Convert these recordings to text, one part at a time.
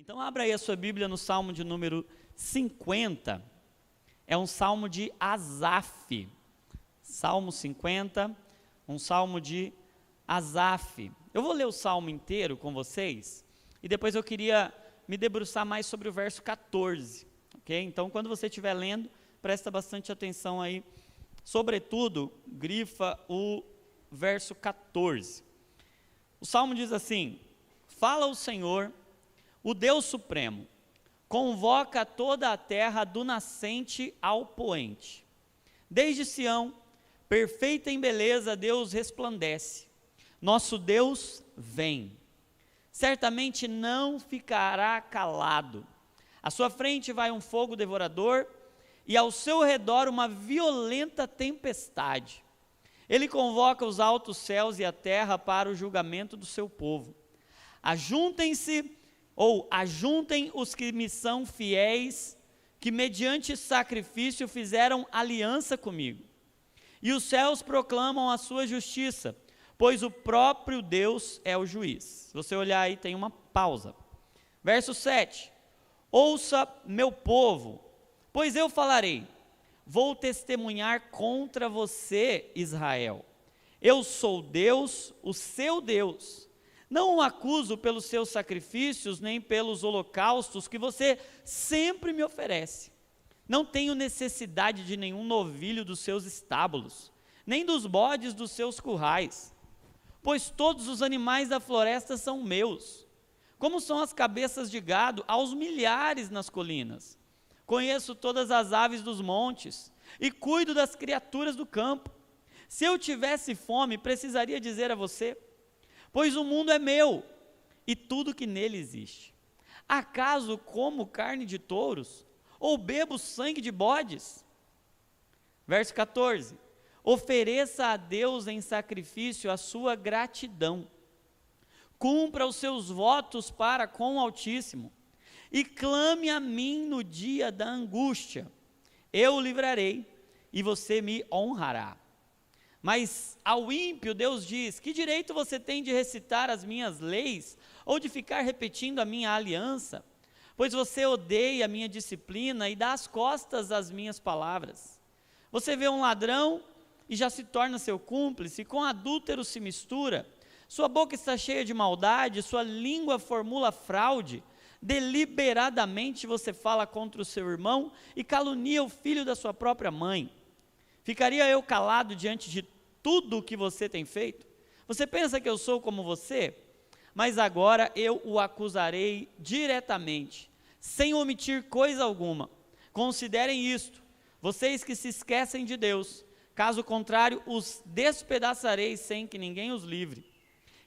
Então abra aí a sua Bíblia no Salmo de número 50, é um salmo de Asaf, Salmo 50, um salmo de Asaf. Eu vou ler o salmo inteiro com vocês, e depois eu queria me debruçar mais sobre o verso 14, ok? Então quando você estiver lendo, presta bastante atenção aí, sobretudo, grifa o verso 14. O salmo diz assim: fala o Senhor, o Deus Supremo, convoca toda a terra do nascente ao poente. Desde Sião, perfeita em beleza, Deus resplandece. Nosso Deus vem. Certamente não ficará calado. À sua frente vai um fogo devorador e ao seu redor uma violenta tempestade. Ele convoca os altos céus e a terra para o julgamento do seu povo. Ajuntem os que me são fiéis, que mediante sacrifício fizeram aliança comigo. E os céus proclamam a sua justiça, pois o próprio Deus é o juiz. Se você olhar aí, tem uma pausa. Verso 7. Ouça, meu povo, pois eu falarei. Vou testemunhar contra você, Israel. Eu sou Deus, o seu Deus. Não o acuso pelos seus sacrifícios, nem pelos holocaustos que você sempre me oferece. Não tenho necessidade de nenhum novilho dos seus estábulos, nem dos bodes dos seus currais, pois todos os animais da floresta são meus, como são as cabeças de gado aos milhares nas colinas. Conheço todas as aves dos montes e cuido das criaturas do campo. Se eu tivesse fome, precisaria dizer a você, pois o mundo é meu e tudo que nele existe. Acaso como carne de touros ou bebo sangue de bodes? Verso 14. Ofereça a Deus em sacrifício a sua gratidão. Cumpra os seus votos para com o Altíssimo e clame a mim no dia da angústia. Eu o livrarei e você me honrará. Mas ao ímpio Deus diz: que direito você tem de recitar as minhas leis ou de ficar repetindo a minha aliança? Pois você odeia a minha disciplina e dá as costas às minhas palavras. Você vê um ladrão e já se torna seu cúmplice, e com adúltero se mistura. Sua boca está cheia de maldade, sua língua formula fraude. Deliberadamente você fala contra o seu irmão e calunia o filho da sua própria mãe. Ficaria eu calado diante de tudo o que você tem feito? Você pensa que eu sou como você? Mas agora eu o acusarei diretamente, sem omitir coisa alguma. Considerem isto, vocês que se esquecem de Deus, caso contrário os despedaçarei sem que ninguém os livre.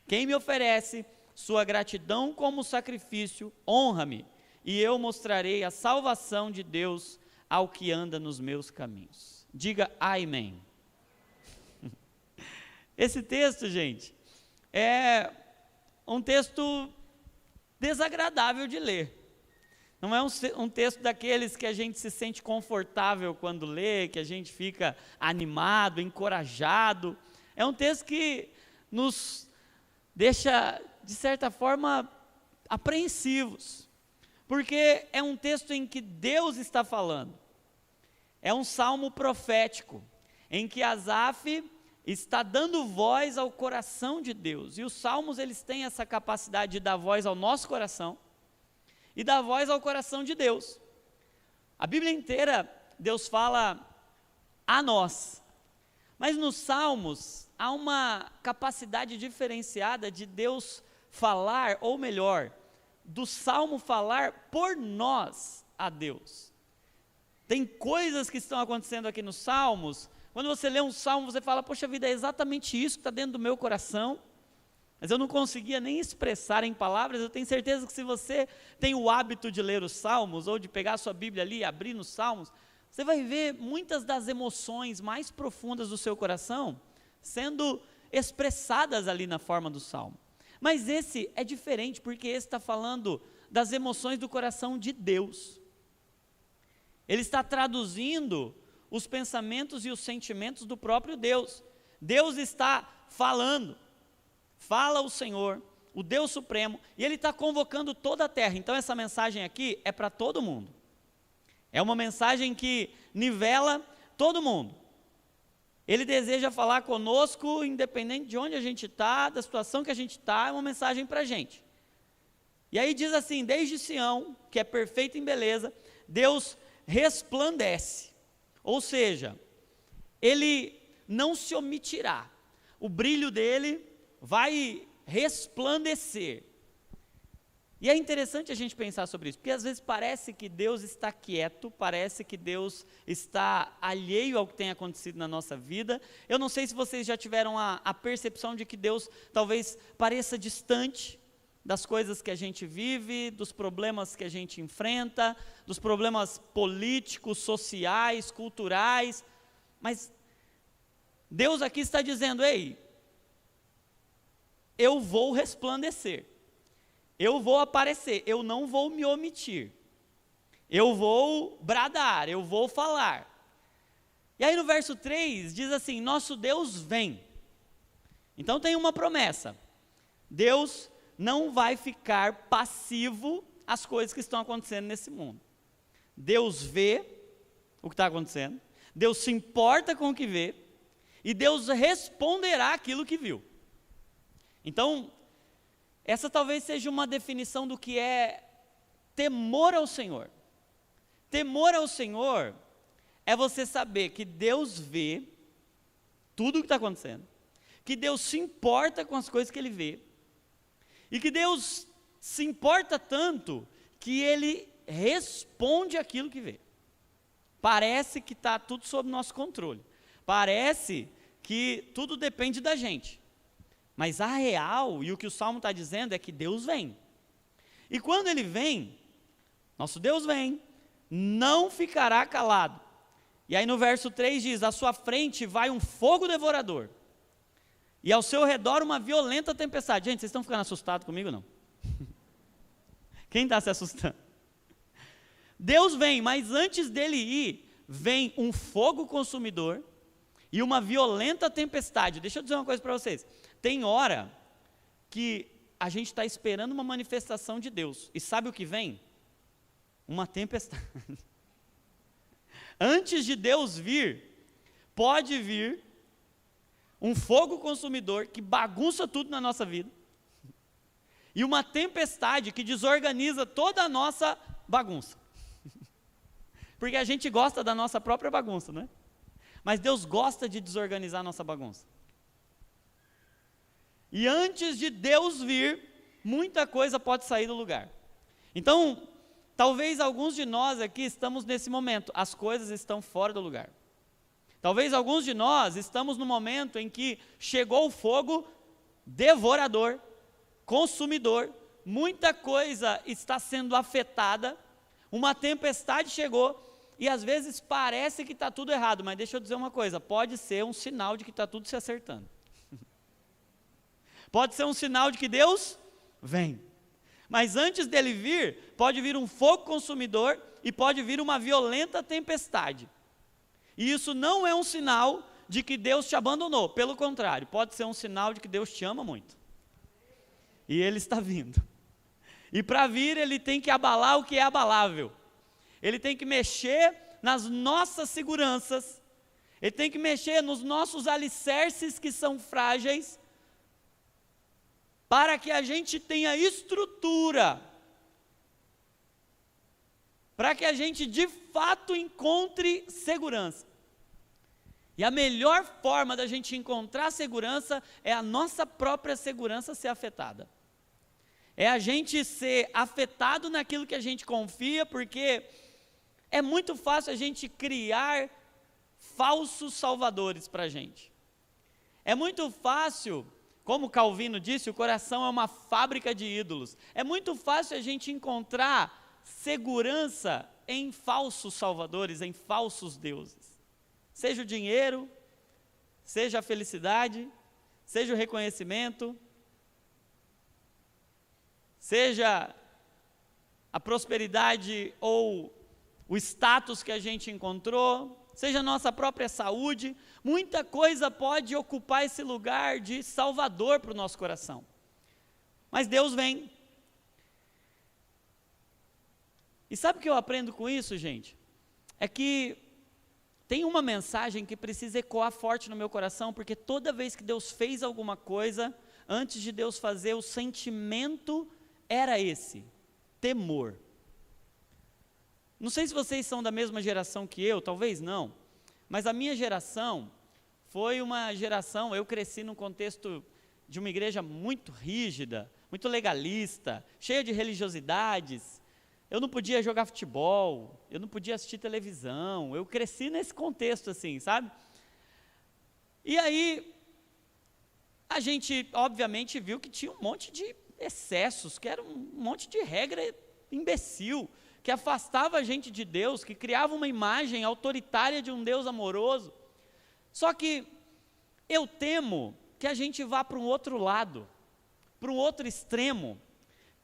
Quem me oferece sua gratidão como sacrifício, honra-me, e eu mostrarei a salvação de Deus ao que anda nos meus caminhos. Diga amém. Esse texto, gente, é um texto desagradável de ler. Não é um texto daqueles que a gente se sente confortável quando lê, que a gente fica animado, encorajado. É um texto que nos deixa, de certa forma, apreensivos, porque é um texto em que Deus está falando. É um salmo profético, em que Asaf está dando voz ao coração de Deus, e os salmos eles têm essa capacidade de dar voz ao nosso coração, e dar voz ao coração de Deus. A Bíblia inteira, Deus fala a nós, mas nos salmos, há uma capacidade diferenciada de Deus falar, ou melhor, do salmo falar por nós a Deus. Tem coisas que estão acontecendo aqui nos salmos. Quando você lê um salmo, você fala, poxa vida, é exatamente isso que está dentro do meu coração, mas eu não conseguia nem expressar em palavras. Eu tenho certeza que se você tem o hábito de ler os salmos, ou de pegar a sua Bíblia ali e abrir nos salmos, você vai ver muitas das emoções mais profundas do seu coração sendo expressadas ali na forma do salmo. Mas esse é diferente, porque esse está falando das emoções do coração de Deus. Ele está traduzindo os pensamentos e os sentimentos do próprio Deus. Deus está falando. Fala o Senhor, o Deus Supremo, e Ele está convocando toda a terra. Então essa mensagem aqui é para todo mundo. É uma mensagem que nivela todo mundo. Ele deseja falar conosco, independente de onde a gente está, da situação que a gente está, é uma mensagem para a gente. E aí diz assim, desde Sião, que é perfeito em beleza, Deus resplandece. Ou seja, Ele não se omitirá. O brilho dele vai resplandecer. E é interessante a gente pensar sobre isso, porque às vezes parece que Deus está quieto, parece que Deus está alheio ao que tem acontecido na nossa vida. Eu não sei se vocês já tiveram a percepção de que Deus talvez pareça distante das coisas que a gente vive, dos problemas que a gente enfrenta, dos problemas políticos, sociais, culturais, mas Deus aqui está dizendo, ei, eu vou resplandecer. Eu vou aparecer, eu não vou me omitir. Eu vou bradar, eu vou falar. E aí no verso 3 diz assim, nosso Deus vem. Então tem uma promessa. Deus não vai ficar passivo às coisas que estão acontecendo nesse mundo. Deus vê o que está acontecendo, Deus se importa com o que vê, e Deus responderá aquilo que viu. Então, essa talvez seja uma definição do que é temor ao Senhor. Temor ao Senhor é você saber que Deus vê tudo o que está acontecendo, que Deus se importa com as coisas que Ele vê, e que Deus se importa tanto que Ele responde aquilo que vê. Parece que está tudo sob nosso controle, parece que tudo depende da gente. Mas a real, e o que o Salmo está dizendo é que Deus vem. E quando Ele vem, nosso Deus vem, não ficará calado. E aí no verso 3 diz, à sua frente vai um fogo devorador, e ao seu redor uma violenta tempestade. Gente, vocês estão ficando assustados comigo, não? Quem está se assustando? Deus vem, mas antes dele ir, vem um fogo consumidor e uma violenta tempestade. Deixa eu dizer uma coisa para vocês. Tem hora que a gente está esperando uma manifestação de Deus, e sabe o que vem? Uma tempestade. Antes de Deus vir, pode vir um fogo consumidor que bagunça tudo na nossa vida, e uma tempestade que desorganiza toda a nossa bagunça. Porque a gente gosta da nossa própria bagunça, não é? Mas Deus gosta de desorganizar a nossa bagunça. E antes de Deus vir, muita coisa pode sair do lugar. Então, talvez alguns de nós aqui estamos nesse momento, as coisas estão fora do lugar. Talvez alguns de nós estamos no momento em que chegou o fogo devorador, consumidor, muita coisa está sendo afetada, uma tempestade chegou, e às vezes parece que está tudo errado, mas deixa eu dizer uma coisa, pode ser um sinal de que está tudo se acertando. Pode ser um sinal de que Deus vem. Mas antes dele vir, pode vir um fogo consumidor e pode vir uma violenta tempestade. E isso não é um sinal de que Deus te abandonou. Pelo contrário, pode ser um sinal de que Deus te ama muito. E Ele está vindo. E para vir, Ele tem que abalar o que é abalável. Ele tem que mexer nas nossas seguranças. Ele tem que mexer nos nossos alicerces que são frágeis, para que a gente tenha estrutura, para que a gente de fato encontre segurança. E a melhor forma da gente encontrar segurança é a nossa própria segurança ser afetada. É a gente ser afetado naquilo que a gente confia, porque é muito fácil a gente criar falsos salvadores para a gente. É muito fácil, como Calvino disse, o coração é uma fábrica de ídolos. É muito fácil a gente encontrar segurança em falsos salvadores, em falsos deuses. Seja o dinheiro, seja a felicidade, seja o reconhecimento, seja a prosperidade ou o status que a gente encontrou, seja a nossa própria saúde, muita coisa pode ocupar esse lugar de salvador para o nosso coração. Mas Deus vem. E sabe o que eu aprendo com isso, gente? É que tem uma mensagem que precisa ecoar forte no meu coração, porque toda vez que Deus fez alguma coisa, antes de Deus fazer, o sentimento era esse: temor. Não sei se vocês são da mesma geração que eu, talvez não, mas a minha geração foi uma geração, eu cresci num contexto de uma igreja muito rígida, muito legalista, cheia de religiosidades. Eu não podia jogar futebol, eu não podia assistir televisão, eu cresci nesse contexto assim, sabe? E aí, a gente obviamente viu que tinha um monte de excessos, que era um monte de regra imbecil, que afastava a gente de Deus, que criava uma imagem autoritária de um Deus amoroso. Só que eu temo que a gente vá para um outro lado, para um outro extremo,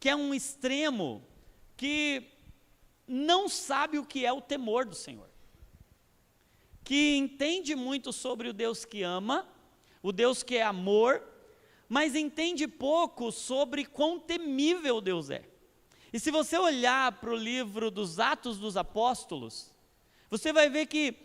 que é um extremo que não sabe o que é o temor do Senhor, que entende muito sobre o Deus que ama, o Deus que é amor, mas entende pouco sobre quão temível Deus é. E se você olhar para o livro dos Atos dos Apóstolos, você vai ver que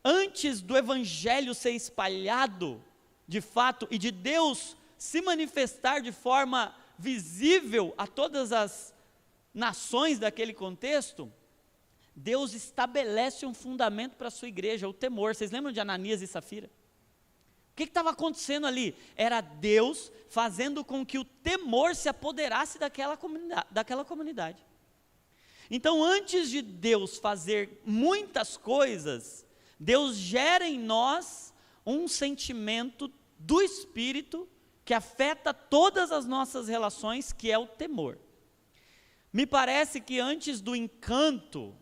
antes do Evangelho ser espalhado, de fato, e de Deus se manifestar de forma visível a todas as nações daquele contexto, Deus estabelece um fundamento para a sua igreja, o temor. Vocês lembram de Ananias e Safira? O que estava acontecendo ali? Era Deus fazendo com que o temor se apoderasse daquela comunidade. Então, antes de Deus fazer muitas coisas, Deus gera em nós um sentimento do Espírito que afeta todas as nossas relações, que é o temor. Me parece que antes do encanto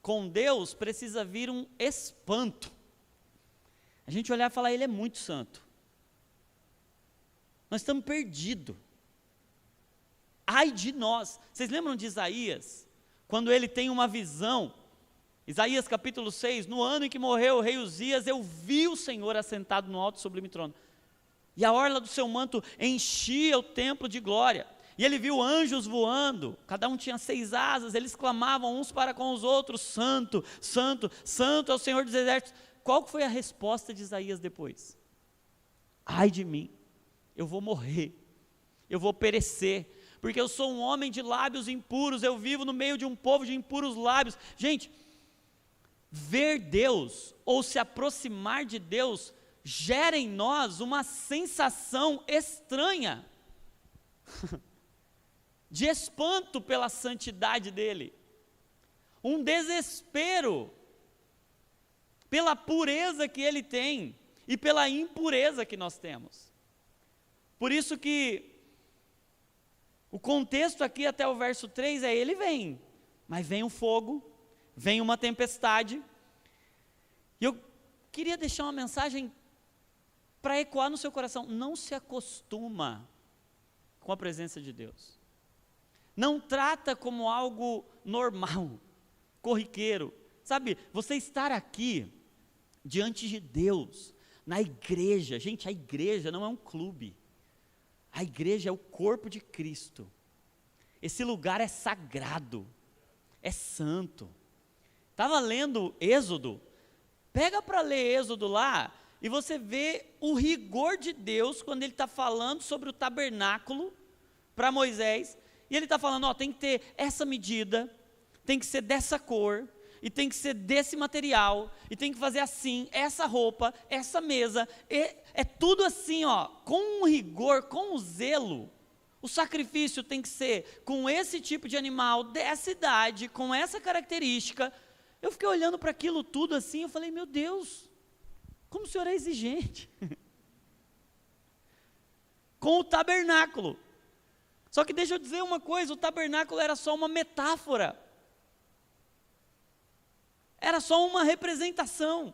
com Deus, precisa vir um espanto. A gente olhar e falar: Ele é muito santo. Nós estamos perdidos. Ai de nós. Vocês lembram de Isaías? Quando ele tem uma visão, Isaías capítulo 6, no ano em que morreu o rei Uzias, eu vi o Senhor assentado no alto e sublime trono, e a orla do seu manto enchia o templo de glória, e ele viu anjos voando, cada um tinha 6 asas, eles clamavam uns para com os outros: santo, santo, santo é o Senhor dos exércitos. Qual foi a resposta de Isaías depois? Ai de mim, eu vou morrer, eu vou perecer, porque eu sou um homem de lábios impuros, eu vivo no meio de um povo de impuros lábios. Gente, ver Deus ou se aproximar de Deus gera em nós uma sensação estranha de espanto pela santidade dele, um desespero pela pureza que ele tem e pela impureza que nós temos. Por isso que o contexto aqui até o verso 3 é: ele vem, mas vem um fogo, vem uma tempestade. E eu queria deixar uma mensagem para ecoar no seu coração: não se acostuma com a presença de Deus. Não trata como algo normal, corriqueiro. Sabe, você estar aqui diante de Deus, na igreja. Gente, a igreja não é um clube. A igreja é o corpo de Cristo. Esse lugar é sagrado, é santo. Estava lendo Êxodo, pega para ler Êxodo lá, e você vê o rigor de Deus, quando ele está falando sobre o tabernáculo, para Moisés, e ele está falando: ó, tem que ter essa medida, tem que ser dessa cor, e tem que ser desse material, e tem que fazer assim, essa roupa, essa mesa, é tudo assim, ó, com um rigor, com um zelo. O sacrifício tem que ser com esse tipo de animal, dessa idade, com essa característica. Eu fiquei olhando para aquilo tudo assim, eu falei: meu Deus, como o Senhor é exigente. Com o tabernáculo. Só que deixa eu dizer uma coisa: o tabernáculo era só uma metáfora. Era só uma representação.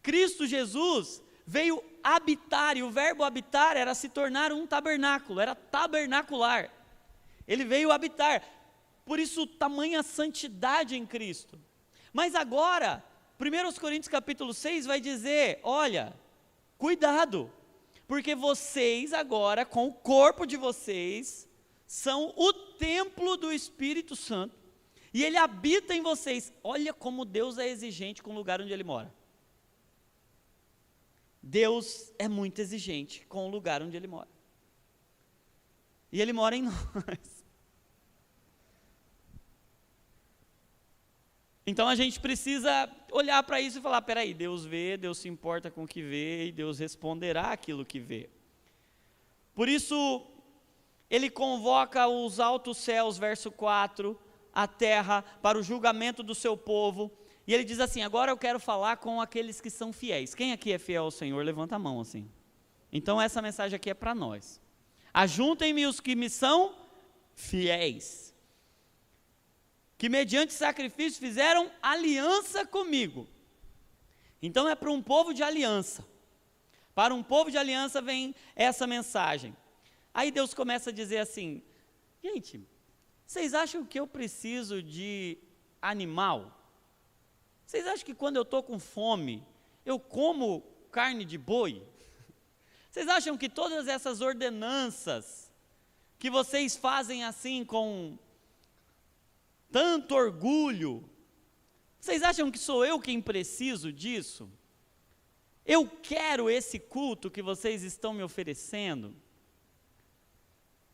Cristo Jesus veio habitar, e o verbo habitar era se tornar um tabernáculo, era tabernacular. Ele veio habitar, por isso tamanha santidade em Cristo. Mas agora, 1 Coríntios capítulo 6 vai dizer: olha, cuidado, porque vocês agora, com o corpo de vocês, são o templo do Espírito Santo, e ele habita em vocês. Olha como Deus é exigente com o lugar onde ele mora. Deus é muito exigente com o lugar onde ele mora. E ele mora em nós. Então a gente precisa olhar para isso e falar, peraí, Deus vê, Deus se importa com o que vê, e Deus responderá aquilo que vê. Por isso, ele convoca os altos céus, verso 4, a terra, para o julgamento do seu povo, e ele diz assim, agora eu quero falar com aqueles que são fiéis. Quem aqui é fiel ao Senhor? Levanta a mão assim. Então essa mensagem aqui é para nós. Ajuntem-me os que me são fiéis, que mediante sacrifício fizeram aliança comigo. Então é para um povo de aliança. Para um povo de aliança vem essa mensagem. Aí Deus começa a dizer assim, gente, vocês acham que eu preciso de animal? Vocês acham que quando eu estou com fome, eu como carne de boi? Vocês acham que todas essas ordenanças que vocês fazem assim com tanto orgulho, vocês acham que sou eu quem preciso disso? Eu quero esse culto que vocês estão me oferecendo?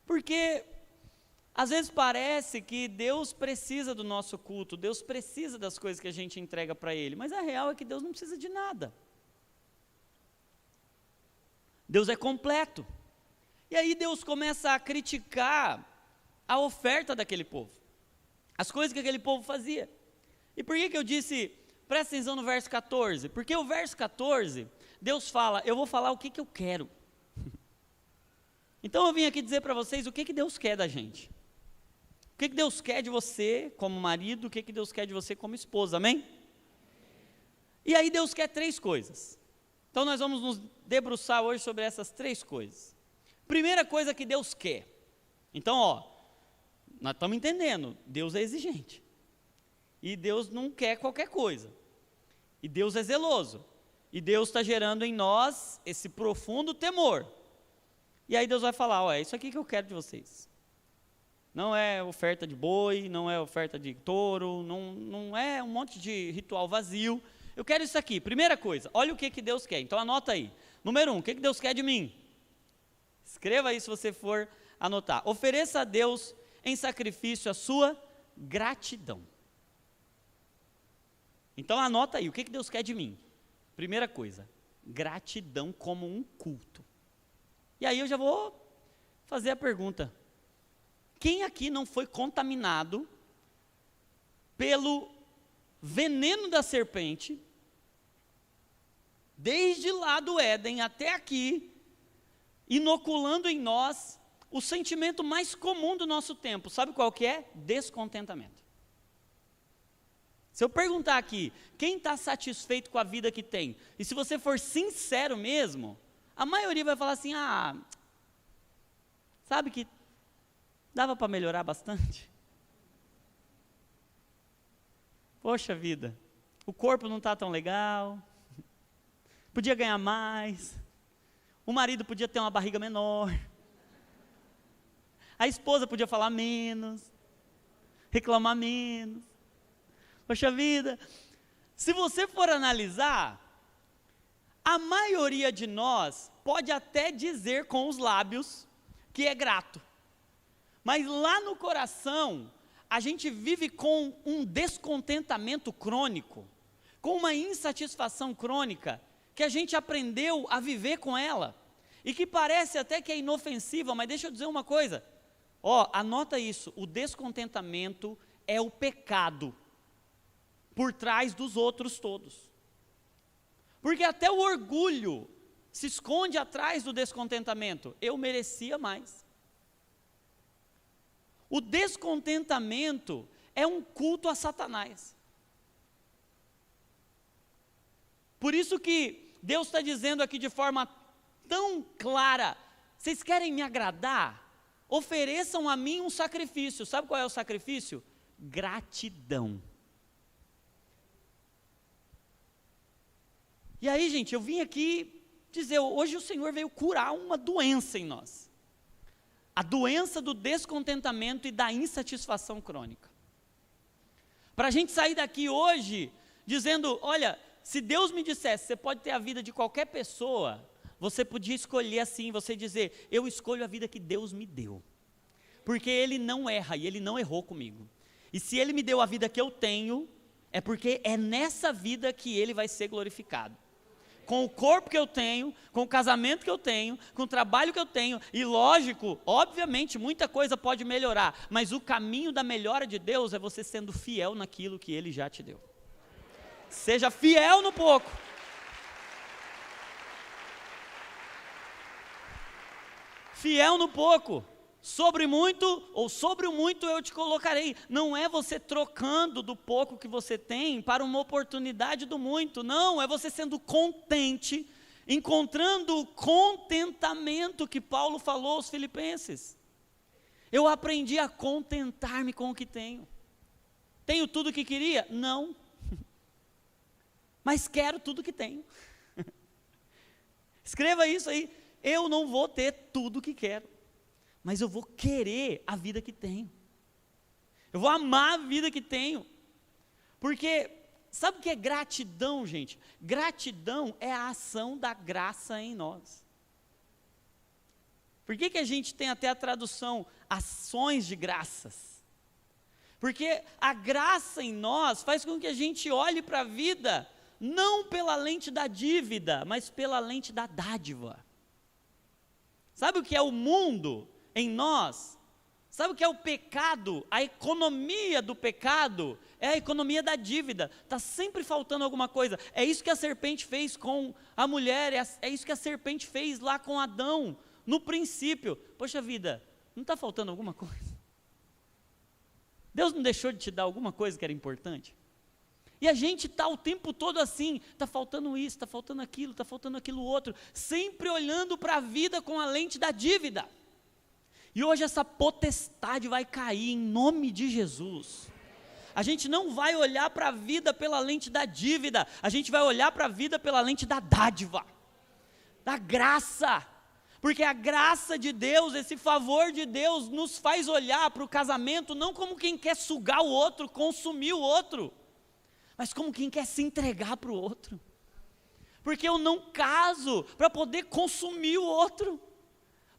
Porque às vezes parece que Deus precisa do nosso culto, Deus precisa das coisas que a gente entrega para Ele, mas a real é que Deus não precisa de nada. Deus é completo. E aí Deus começa a criticar a oferta daquele povo, as coisas que aquele povo fazia. E por que eu disse, presta atenção no verso 14, porque o verso 14, Deus fala, eu vou falar o que eu quero. Então eu vim aqui dizer para vocês o que Deus quer da gente. O que Deus quer de você como marido, o que Deus quer de você como esposa, amém? E aí Deus quer 3 coisas. Então nós vamos nos debruçar hoje sobre essas 3 coisas. Primeira coisa que Deus quer. Então, nós estamos entendendo, Deus é exigente. E Deus não quer qualquer coisa. E Deus é zeloso. E Deus está gerando em nós esse profundo temor. E aí Deus vai falar, é isso aqui que eu quero de vocês. Não é oferta de boi, não é oferta de touro, não é um monte de ritual vazio. Eu quero isso aqui. Primeira coisa, olha o que Deus quer. Então anota aí. Número 1, o que Deus quer de mim? Escreva aí se você for anotar. Ofereça a Deus em sacrifício a sua gratidão. Então anota aí, o que Deus quer de mim? Primeira coisa, gratidão como um culto. E aí eu já vou fazer a pergunta. Quem aqui não foi contaminado pelo veneno da serpente, desde lá do Éden até aqui, inoculando em nós o sentimento mais comum do nosso tempo? Sabe qual que é? Descontentamento. Se eu perguntar aqui, quem está satisfeito com a vida que tem? E se você for sincero mesmo, a maioria vai falar assim, sabe que dava para melhorar bastante? Poxa vida, o corpo não está tão legal, podia ganhar mais, o marido podia ter uma barriga menor, a esposa podia falar menos, reclamar menos. Poxa vida, se você for analisar, a maioria de nós pode até dizer com os lábios que é grato, mas lá no coração, a gente vive com um descontentamento crônico, com uma insatisfação crônica, que a gente aprendeu a viver com ela, e que parece até que é inofensiva, mas deixa eu dizer uma coisa, anota isso, o descontentamento é o pecado, por trás dos outros todos, porque até o orgulho se esconde atrás do descontentamento, eu merecia mais. O descontentamento é um culto a Satanás. Por isso que Deus está dizendo aqui de forma tão clara, vocês querem me agradar? Ofereçam a mim um sacrifício. Sabe qual é o sacrifício? Gratidão. E aí, gente, eu vim aqui dizer, hoje o Senhor veio curar uma doença em nós. A doença do descontentamento e da insatisfação crônica. Para a gente sair daqui hoje, dizendo, olha, se Deus me dissesse, você pode ter a vida de qualquer pessoa, você podia escolher assim, você dizer, eu escolho a vida que Deus me deu. Porque Ele não erra e Ele não errou comigo. E se Ele me deu a vida que eu tenho, é porque é nessa vida que Ele vai ser glorificado. Com o corpo que eu tenho, com o casamento que eu tenho, com o trabalho que eu tenho, e lógico, obviamente, muita coisa pode melhorar, mas o caminho da melhora de Deus é você sendo fiel naquilo que Ele já te deu. Seja fiel no pouco. Fiel no pouco. Sobre muito, ou sobre o muito eu te colocarei. Não é você trocando do pouco que você tem para uma oportunidade do muito. Não, é você sendo contente, encontrando o contentamento que Paulo falou aos filipenses. Eu aprendi a contentar-me com o que tenho. Tenho tudo o que queria? Não. Mas quero tudo o que tenho. Escreva isso aí. Eu não vou ter tudo o que quero, mas eu vou querer a vida que tenho. Eu vou amar a vida que tenho. Porque, sabe o que é gratidão, gente? Gratidão é a ação da graça em nós. Por que a gente tem até a tradução ações de graças? Porque a graça em nós faz com que a gente olhe para a vida, não pela lente da dívida, mas pela lente da dádiva. Sabe o que é o mundo em nós? Sabe o que é o pecado? A economia do pecado é a economia da dívida. Está sempre faltando alguma coisa. É isso que a serpente fez com a mulher, é isso que a serpente fez lá com Adão, no princípio. Poxa vida, não está faltando alguma coisa? Deus não deixou de te dar alguma coisa que era importante? E a gente está o tempo todo assim, está faltando isso, está faltando aquilo outro, sempre olhando para a vida com a lente da dívida. E hoje essa potestade vai cair em nome de Jesus. A gente não vai olhar para a vida pela lente da dívida, a gente vai olhar para a vida pela lente da dádiva, da graça. Porque a graça de Deus, esse favor de Deus, nos faz olhar para o casamento não como quem quer sugar o outro, consumir o outro, mas como quem quer se entregar para o outro. Porque eu não caso para poder consumir o outro,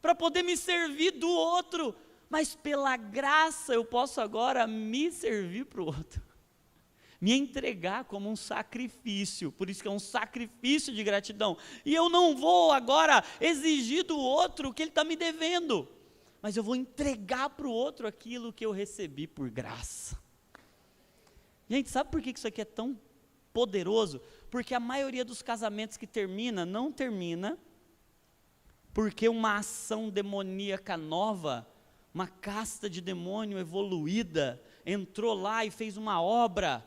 para poder me servir do outro, mas pela graça eu posso agora me servir para o outro, me entregar como um sacrifício. Por isso que é um sacrifício de gratidão. E eu não vou agora exigir do outro o que ele está me devendo, mas eu vou entregar para o outro aquilo que eu recebi por graça. Gente, sabe por que isso aqui é tão poderoso? Porque a maioria dos casamentos que termina, não termina porque uma ação demoníaca nova, uma casta de demônio evoluída, entrou lá e fez uma obra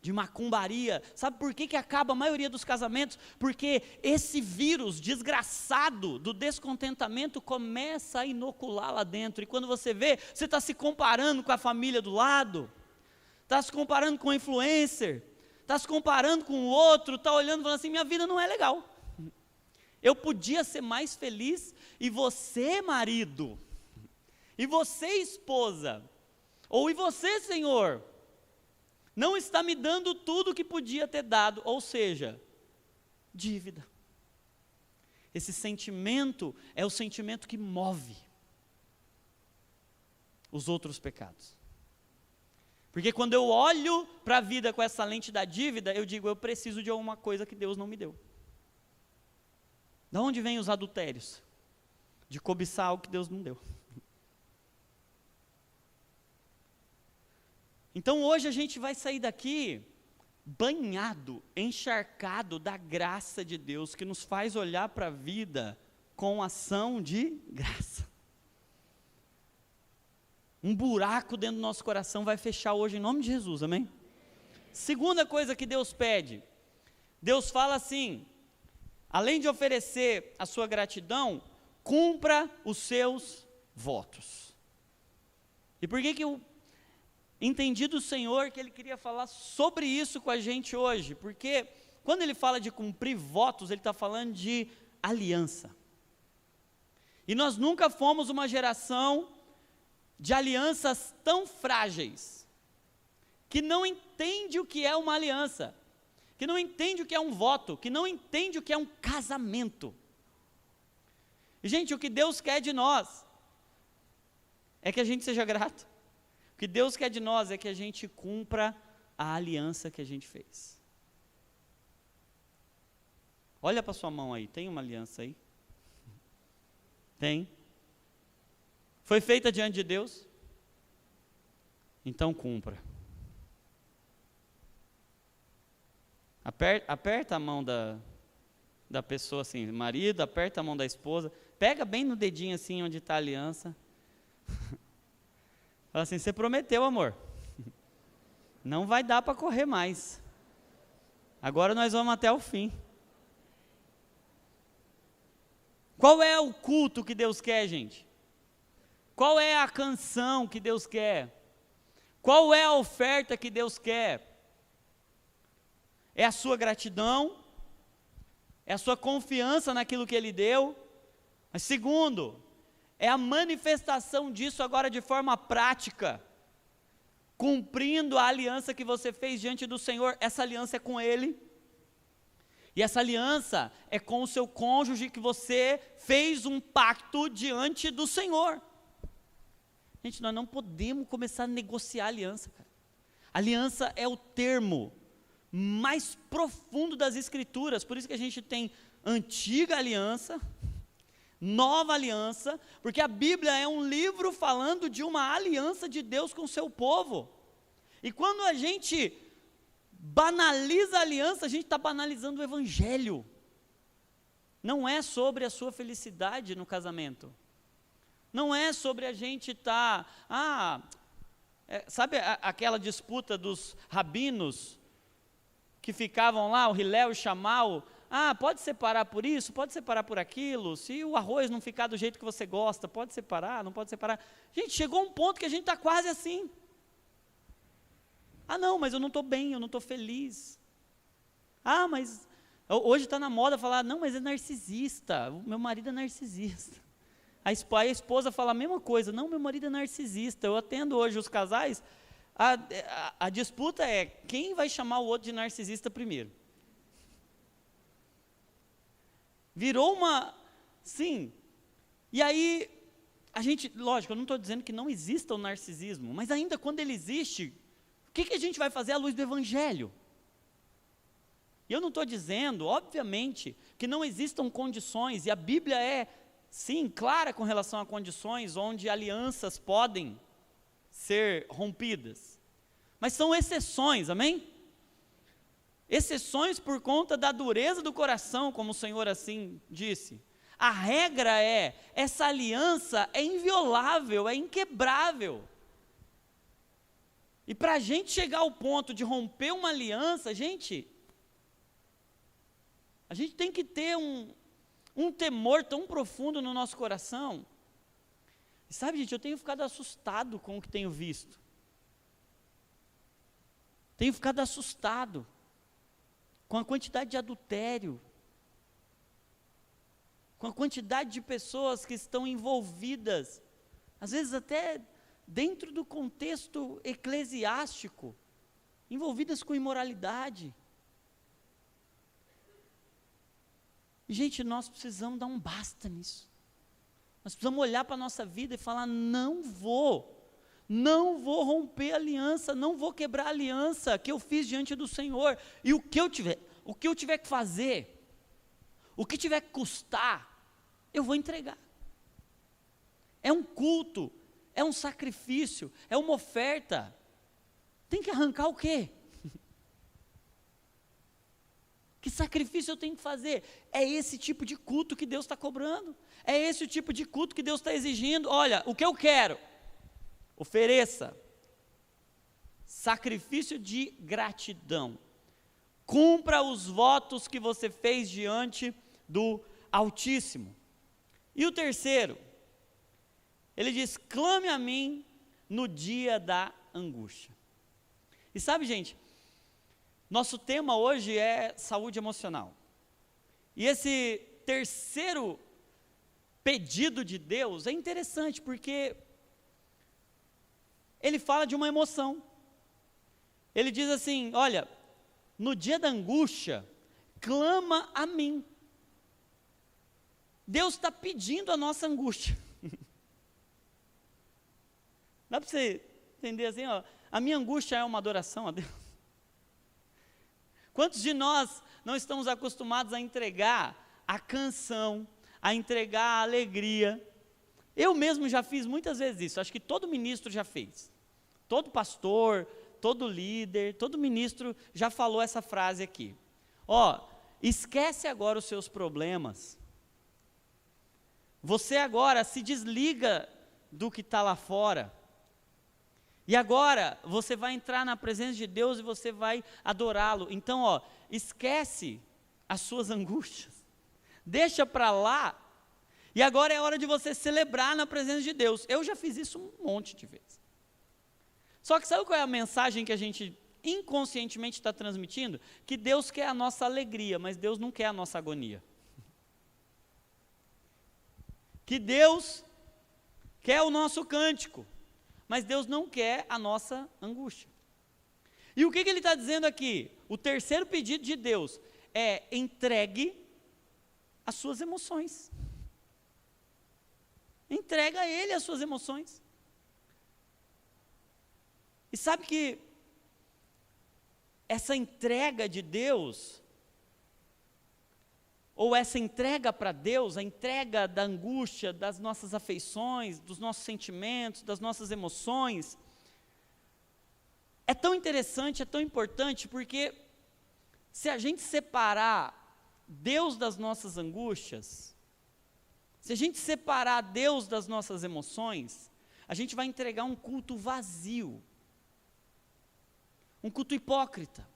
de macumbaria. Sabe por que acaba a maioria dos casamentos? Porque esse vírus desgraçado do descontentamento começa a inocular lá dentro, e quando você vê, você está se comparando com a família do lado, está se comparando com o influencer, está se comparando com o outro, está olhando e falando assim, minha vida não é legal, eu podia ser mais feliz, e você marido, e você esposa, ou e você Senhor, não está me dando tudo o que podia ter dado, ou seja, dívida. Esse sentimento é o sentimento que move os outros pecados. Porque quando eu olho para a vida com essa lente da dívida, eu digo, eu preciso de alguma coisa que Deus não me deu. De onde vêm os adultérios? De cobiçar algo que Deus não deu. Então hoje a gente vai sair daqui banhado, encharcado da graça de Deus, que nos faz olhar para a vida com ação de graça. Um buraco dentro do nosso coração vai fechar hoje em nome de Jesus, amém? Segunda coisa que Deus pede, Deus fala assim, além de oferecer a sua gratidão, cumpra os seus votos. E por que eu entendi do Senhor que Ele queria falar sobre isso com a gente hoje? Porque quando Ele fala de cumprir votos, Ele está falando de aliança. E nós nunca fomos uma geração de alianças tão frágeis, que não entende o que é uma aliança, que não entende o que é um voto, que não entende o que é um casamento. E, gente, o que Deus quer de nós é que a gente seja grato. O que Deus quer de nós é que a gente cumpra a aliança que a gente fez. Olha para sua mão aí, tem uma aliança aí? Tem? Foi feita diante de Deus? Então cumpra. Aperta a mão da pessoa assim, marido, aperta a mão da esposa, pega bem no dedinho assim onde está a aliança. Fala assim, você prometeu, amor. Não vai dar para correr mais. Agora nós vamos até o fim. Qual é o culto que Deus quer, gente? Qual é a canção que Deus quer? Qual é a oferta que Deus quer? É a sua gratidão? É a sua confiança naquilo que Ele deu? Mas segundo, é a manifestação disso agora de forma prática, cumprindo a aliança que você fez diante do Senhor. Essa aliança é com Ele, e essa aliança é com o seu cônjuge, que você fez um pacto diante do Senhor. Gente, nós não podemos começar a negociar aliança, cara. Aliança é o termo mais profundo das Escrituras, por isso que a gente tem antiga aliança, nova aliança, porque a Bíblia é um livro falando de uma aliança de Deus com o seu povo. E quando a gente banaliza a aliança, a gente está banalizando o Evangelho. Não é sobre a sua felicidade no casamento. Não é sobre a gente estar, sabe aquela disputa dos rabinos, que ficavam lá, o Hilel e o Shammau, pode separar por isso, pode separar por aquilo, se o arroz não ficar do jeito que você gosta, pode separar, não pode separar. Gente, chegou um ponto que a gente está quase assim. Não, mas eu não estou bem, eu não estou feliz. Mas hoje está na moda falar, não, mas é narcisista, o meu marido é narcisista. A esposa fala a mesma coisa, não, meu marido é narcisista. Eu atendo hoje os casais, a disputa é quem vai chamar o outro de narcisista primeiro. Virou sim, e aí, a gente, lógico, eu não estou dizendo que não exista o narcisismo, mas ainda quando ele existe, o que a gente vai fazer à luz do Evangelho? E eu não estou dizendo, obviamente, que não existam condições, e a Bíblia é, sim, clara com relação a condições onde alianças podem ser rompidas, mas são exceções, amém? Exceções por conta da dureza do coração, como o Senhor assim disse. A regra é, essa aliança é inviolável, é inquebrável. E para a gente chegar ao ponto de romper uma aliança, a gente tem que ter um temor tão profundo no nosso coração. E sabe, gente, eu tenho ficado assustado com o que tenho visto. Tenho ficado assustado com a quantidade de adultério, com a quantidade de pessoas que estão envolvidas, às vezes até dentro do contexto eclesiástico, envolvidas com imoralidade. E, gente, nós precisamos dar um basta nisso. Nós precisamos olhar para a nossa vida e falar, não vou romper a aliança, não vou quebrar a aliança que eu fiz diante do Senhor. E o que eu tiver que fazer, o que tiver que custar, eu vou entregar. É um culto, é um sacrifício, é uma oferta. Tem que arrancar o quê? Que sacrifício eu tenho que fazer? É esse tipo de culto que Deus está cobrando. É esse o tipo de culto que Deus está exigindo. Olha, o que eu quero? Ofereça sacrifício de gratidão. Cumpra os votos que você fez diante do Altíssimo. E o terceiro, ele diz, clame a mim no dia da angústia. E sabe, gente, nosso tema hoje é saúde emocional. E esse terceiro pedido de Deus é interessante, porque ele fala de uma emoção. Ele diz assim: olha, no dia da angústia, clama a mim. Deus está pedindo a nossa angústia. Dá para você entender assim, ó, a minha angústia é uma adoração a Deus. Quantos de nós não estamos acostumados a entregar a canção, a entregar a alegria? Eu mesmo já fiz muitas vezes isso, acho que todo ministro já fez. Todo pastor, todo líder, todo ministro já falou essa frase aqui. Ó, esquece agora os seus problemas. Você agora se desliga do que está lá fora. E agora você vai entrar na presença de Deus e você vai adorá-lo. Então, ó, esquece as suas angústias. Deixa para lá. E agora é hora de você celebrar na presença de Deus. Eu já fiz isso um monte de vezes. Só que sabe qual é a mensagem que a gente inconscientemente está transmitindo? Que Deus quer a nossa alegria, mas Deus não quer a nossa agonia. Que Deus quer o nosso cântico, mas Deus não quer a nossa angústia. E o que ele está dizendo aqui? O terceiro pedido de Deus é: entregue as suas emoções. Entrega a Ele as suas emoções. E sabe que essa entrega de Deus, ou essa entrega para Deus, a entrega da angústia, das nossas afeições, dos nossos sentimentos, das nossas emoções, é tão interessante, é tão importante, porque se a gente separar Deus das nossas angústias, se a gente separar Deus das nossas emoções, a gente vai entregar um culto vazio, um culto hipócrita,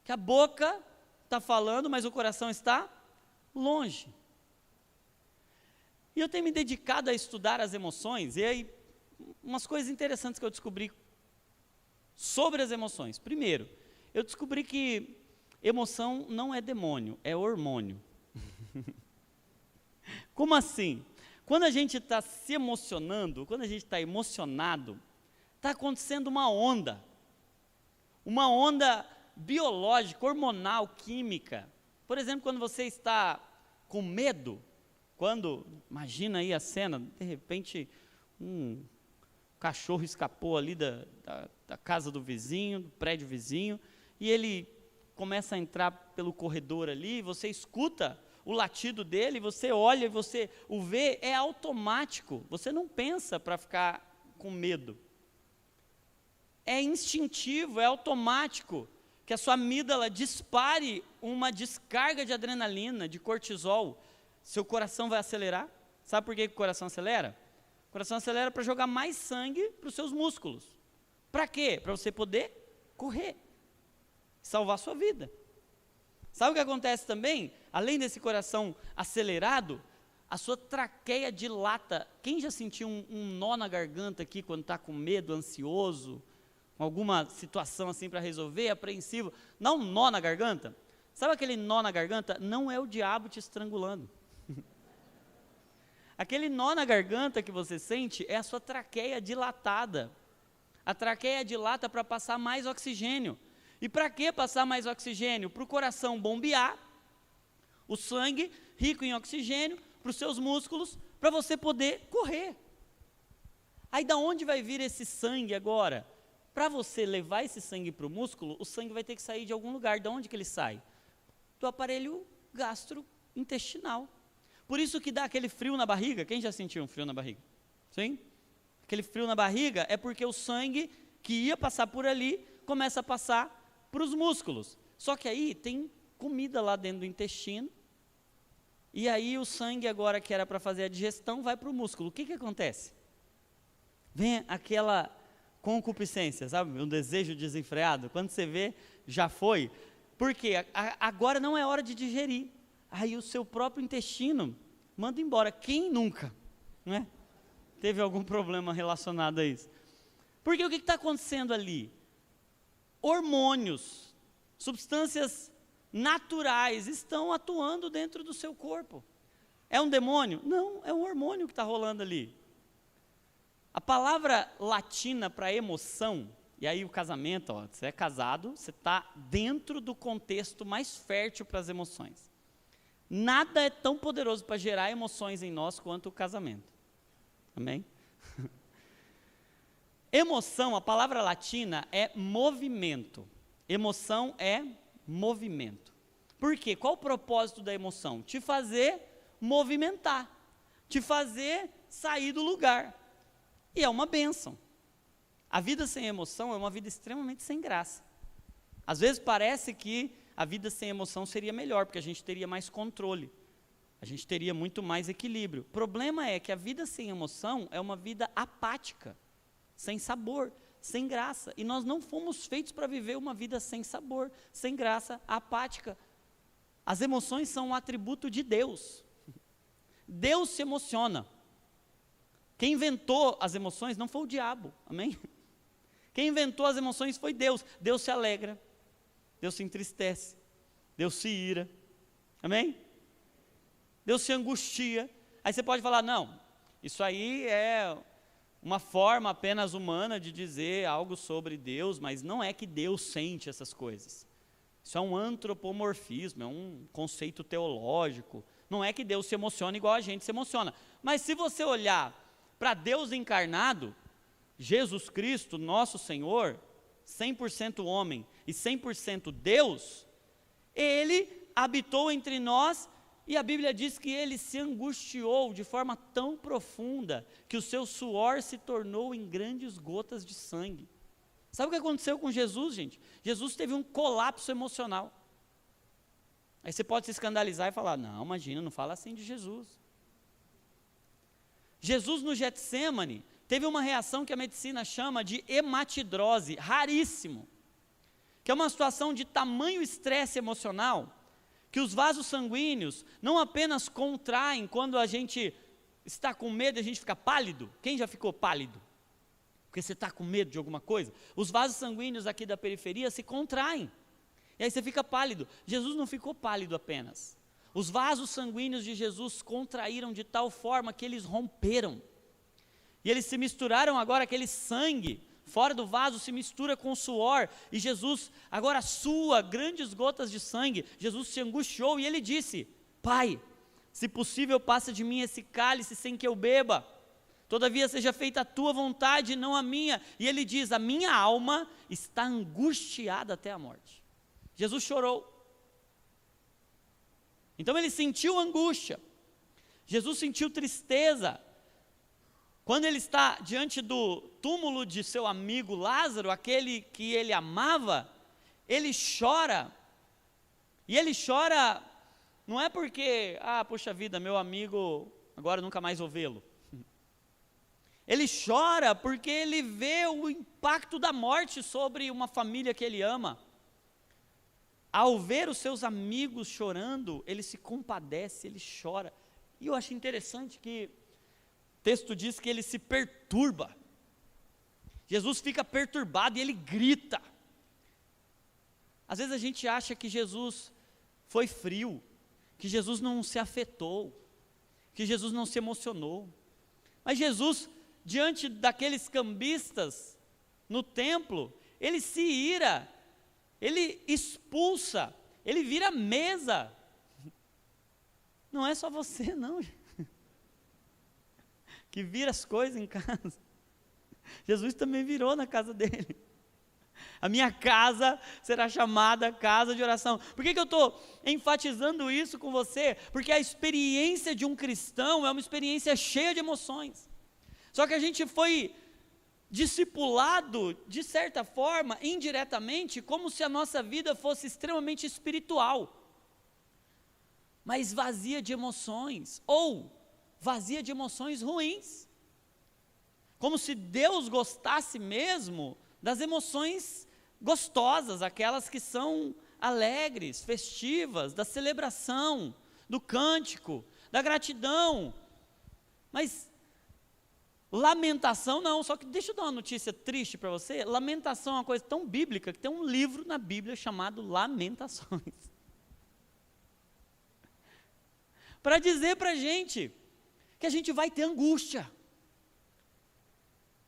que a boca está falando, mas o coração está longe. E eu tenho me dedicado a estudar as emoções, e aí, umas coisas interessantes que eu descobri sobre as emoções. Primeiro, eu descobri que emoção não é demônio, é hormônio. Como assim? Quando a gente está se emocionando, quando a gente está emocionado, está acontecendo uma onda biológica, hormonal, química. Por exemplo, quando você está com medo, imagina aí a cena, de repente um cachorro escapou ali da casa do vizinho, do prédio vizinho, e ele começa a entrar pelo corredor ali, você escuta o latido dele, você olha e você o vê, é automático, você não pensa para ficar com medo. É instintivo, é automático, que a sua amígdala dispare uma descarga de adrenalina, de cortisol, seu coração vai acelerar. Sabe por que o coração acelera? O coração acelera para jogar mais sangue para os seus músculos. Para quê? Para você poder correr, salvar a sua vida. Sabe o que acontece também? Além desse coração acelerado, a sua traqueia dilata. Quem já sentiu um nó na garganta aqui quando está com medo, ansioso, com alguma situação assim para resolver, apreensivo? Não um nó na garganta? Sabe aquele nó na garganta? Não é o diabo te estrangulando. Aquele nó na garganta que você sente é a sua traqueia dilatada. A traqueia dilata para passar mais oxigênio. E para que passar mais oxigênio? Para o coração bombear o sangue rico em oxigênio para os seus músculos, para você poder correr. Aí da onde vai vir esse sangue agora? Para você levar esse sangue para o músculo, o sangue vai ter que sair de algum lugar. De onde que ele sai? Do aparelho gastrointestinal. Por isso que dá aquele frio na barriga. Quem já sentiu um frio na barriga? Sim? Aquele frio na barriga é porque o sangue que ia passar por ali, começa a passar para os músculos. Só que aí tem comida lá dentro do intestino, e aí o sangue agora que era para fazer a digestão vai para o músculo. O que acontece? Vem aquela concupiscência, sabe? Um desejo desenfreado. Quando você vê, já foi. Por quê? Agora não é hora de digerir. Aí o seu próprio intestino manda embora. Quem nunca, não é? Teve algum problema relacionado a isso? Porque o que está acontecendo ali? Hormônios, substâncias naturais estão atuando dentro do seu corpo. É um demônio? Não, é um hormônio que está rolando ali. A palavra latina para emoção, e aí o casamento, ó, você é casado, você está dentro do contexto mais fértil para as emoções. Nada é tão poderoso para gerar emoções em nós quanto o casamento. Amém? Emoção, a palavra latina é movimento. Emoção é movimento. Por quê? Qual o propósito da emoção? Te fazer movimentar, te fazer sair do lugar. E é uma bênção. A vida sem emoção é uma vida extremamente sem graça. Às vezes parece que a vida sem emoção seria melhor, porque a gente teria mais controle, a gente teria muito mais equilíbrio. O problema é que a vida sem emoção é uma vida apática, sem sabor, sem graça. E nós não fomos feitos para viver uma vida sem sabor, sem graça, apática. As emoções são um atributo de Deus. Deus se emociona. Quem inventou as emoções não foi o diabo, amém? Quem inventou as emoções foi Deus. Deus se alegra, Deus se entristece, Deus se ira, amém? Deus se angustia. Aí você pode falar, não, isso aí é uma forma apenas humana de dizer algo sobre Deus, mas não é que Deus sente essas coisas. Isso é um antropomorfismo, é um conceito teológico. Não é que Deus se emociona igual a gente se emociona. Mas se você olhar para Deus encarnado, Jesus Cristo, nosso Senhor, 100% homem e 100% Deus, Ele habitou entre nós e a Bíblia diz que Ele se angustiou de forma tão profunda que o seu suor se tornou em grandes gotas de sangue. Sabe o que aconteceu com Jesus, gente? Jesus teve um colapso emocional. Aí você pode se escandalizar e falar, não, imagina, não fala assim de Jesus. Jesus no Getsêmani teve uma reação que a medicina chama de hematidrose, raríssimo, que é uma situação de tamanho estresse emocional, que os vasos sanguíneos não apenas contraem quando a gente está com medo e a gente fica pálido. Quem já ficou pálido? Porque você está com medo de alguma coisa? Os vasos sanguíneos aqui da periferia se contraem, e aí você fica pálido. Jesus não ficou pálido apenas. Os vasos sanguíneos de Jesus contraíram de tal forma que eles romperam. E eles se misturaram agora, aquele sangue fora do vaso se mistura com o suor. E Jesus agora sua grandes gotas de sangue. Jesus se angustiou e ele disse, Pai, se possível passa de mim esse cálice sem que eu beba. Todavia seja feita a tua vontade, não a minha. E ele diz, a minha alma está angustiada até a morte. Jesus chorou. Então ele sentiu angústia, Jesus sentiu tristeza. Quando ele está diante do túmulo de seu amigo Lázaro, aquele que ele amava, ele chora. E ele chora, não é porque, puxa vida, meu amigo, agora nunca mais vou vê-lo. Ele chora porque ele vê o impacto da morte sobre uma família que ele ama. Ao ver os seus amigos chorando, ele se compadece, ele chora. E eu acho interessante que o texto diz que ele se perturba. Jesus fica perturbado e ele grita. Às vezes a gente acha que Jesus foi frio, que Jesus não se afetou, que Jesus não se emocionou. Mas Jesus, diante daqueles cambistas no templo, ele se ira, ele expulsa, ele vira mesa. Não é só você não, que vira as coisas em casa. Jesus também virou na casa dele. A minha casa será chamada casa de oração. Por que eu estou enfatizando isso com você? Porque a experiência de um cristão é uma experiência cheia de emoções. Só que a gente foi discipulado, de certa forma, indiretamente, como se a nossa vida fosse extremamente espiritual, mas vazia de emoções, ou vazia de emoções ruins. Como se Deus gostasse mesmo das emoções gostosas, aquelas que são alegres, festivas, da celebração, do cântico, da gratidão. Mas lamentação não, só que deixa eu dar uma notícia triste para você. Lamentação é uma coisa tão bíblica que tem um livro na Bíblia chamado Lamentações. para dizer para a gente que a gente vai ter angústia.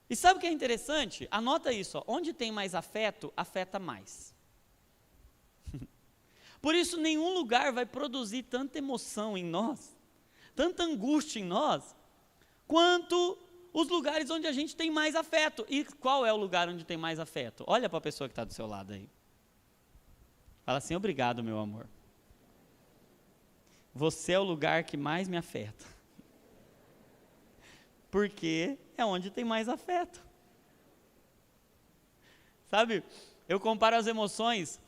E sabe o que é interessante? Anota isso, ó. Onde tem mais afeto, afeta mais. Por isso, nenhum lugar vai produzir tanta emoção em nós, tanta angústia em nós, quanto os lugares onde a gente tem mais afeto. E qual é o lugar onde tem mais afeto? Olha para a pessoa que está do seu lado aí. Fala assim: obrigado, meu amor. Você é o lugar que mais me afeta. Porque é onde tem mais afeto. Sabe, eu comparo as emoções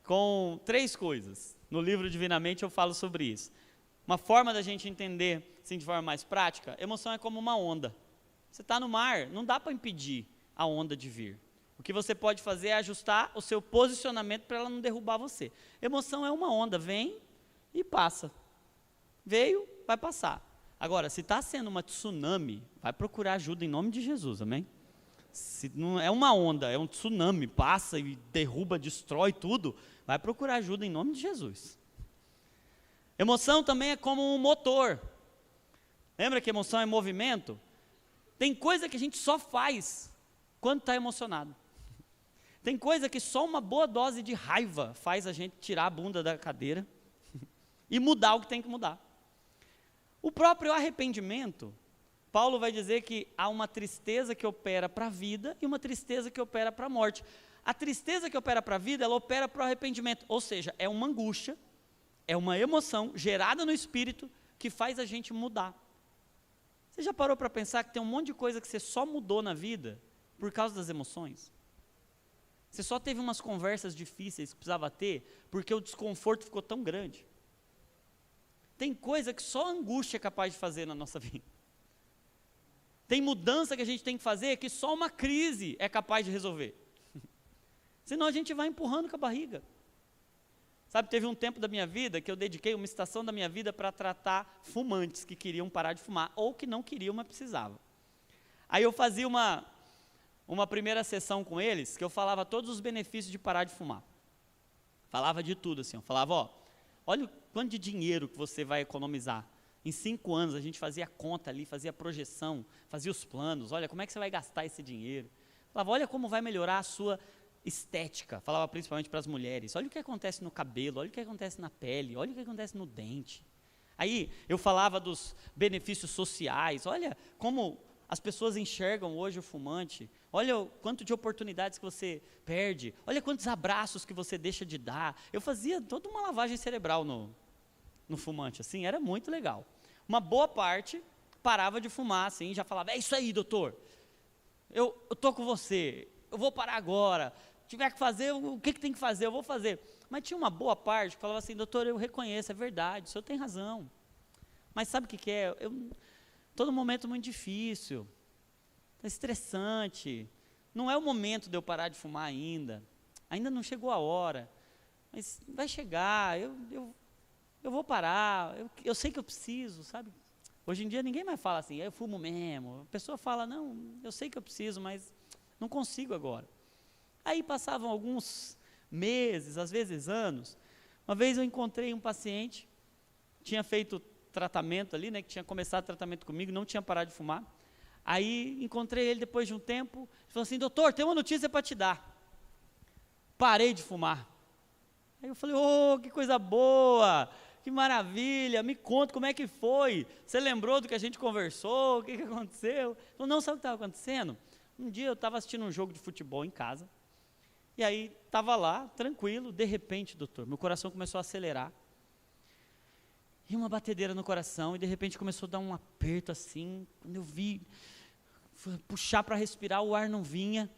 com 3 coisas. No livro Divinamente eu falo sobre isso. Uma forma da gente entender, assim, de forma mais prática, emoção é como uma onda. Você está no mar, não dá para impedir a onda de vir. O que você pode fazer é ajustar o seu posicionamento para ela não derrubar você. Emoção é uma onda, vem e passa. Veio, vai passar. Agora, se está sendo uma tsunami, vai procurar ajuda em nome de Jesus, amém? Se não é uma onda, é um tsunami, passa e derruba, destrói tudo, vai procurar ajuda em nome de Jesus. Emoção também é como um motor. Lembra que emoção é movimento? Tem coisa que a gente só faz quando está emocionado. Tem coisa que só uma boa dose de raiva faz a gente tirar a bunda da cadeira e mudar o que tem que mudar. O próprio arrependimento, Paulo vai dizer que há uma tristeza que opera para a vida e uma tristeza que opera para a morte. A tristeza que opera para a vida, ela opera para o arrependimento, ou seja, é uma angústia, é uma emoção gerada no espírito que faz a gente mudar. Você já parou para pensar que tem um monte de coisa que você só mudou na vida por causa das emoções? Você só teve umas conversas difíceis que precisava ter porque o desconforto ficou tão grande. Tem coisa que só a angústia é capaz de fazer na nossa vida. Tem mudança que a gente tem que fazer que só uma crise é capaz de resolver. Senão a gente vai empurrando com a barriga. Sabe, teve um tempo da minha vida que eu dediquei uma estação da minha vida para tratar fumantes que queriam parar de fumar, ou que não queriam, mas precisavam. Aí eu fazia uma primeira sessão com eles, que eu falava todos os benefícios de parar de fumar. Falava de tudo assim, eu falava, ó, olha o quanto de dinheiro que você vai economizar. Em 5 anos a gente fazia a conta ali, fazia a projeção, fazia os planos, olha como é que você vai gastar esse dinheiro. Falava, olha como vai melhorar a sua estética, falava principalmente para as mulheres, olha o que acontece no cabelo, olha o que acontece na pele, olha o que acontece no dente. Aí eu falava dos benefícios sociais, olha como as pessoas enxergam hoje o fumante, olha o quanto de oportunidades que você perde, olha quantos abraços que você deixa de dar. Eu fazia toda uma lavagem cerebral no fumante, assim, era muito legal. Uma boa parte parava de fumar, assim, já falava, é isso aí, doutor, eu tô com você, eu vou parar agora, tiver que fazer, o que tem que fazer, eu vou fazer. Mas tinha uma boa parte que falava assim, doutor, eu reconheço, é verdade, o senhor tem razão. Mas sabe o que é? Todo momento muito difícil, é estressante, não é o momento de eu parar de fumar ainda não chegou a hora, mas vai chegar, eu vou parar, eu sei que eu preciso, sabe? Hoje em dia ninguém mais fala assim, eu fumo mesmo, a pessoa fala, não, eu sei que eu preciso, mas não consigo agora. Aí passavam alguns meses, às vezes anos. Uma vez eu encontrei um paciente, tinha feito tratamento ali, né, que tinha começado tratamento comigo, não tinha parado de fumar. Aí encontrei ele depois de um tempo, ele falou assim, doutor, tem uma notícia para te dar. Parei de fumar. Aí eu falei, que coisa boa, que maravilha, me conta como é que foi. Você lembrou do que a gente conversou, o que aconteceu? Ele falou, não, sabe o que estava acontecendo? Um dia eu estava assistindo um jogo de futebol em casa, e aí estava lá, tranquilo, de repente, doutor, meu coração começou a acelerar, e uma batedeira no coração, e de repente começou a dar um aperto assim, quando eu vi, puxar para respirar, o ar não vinha,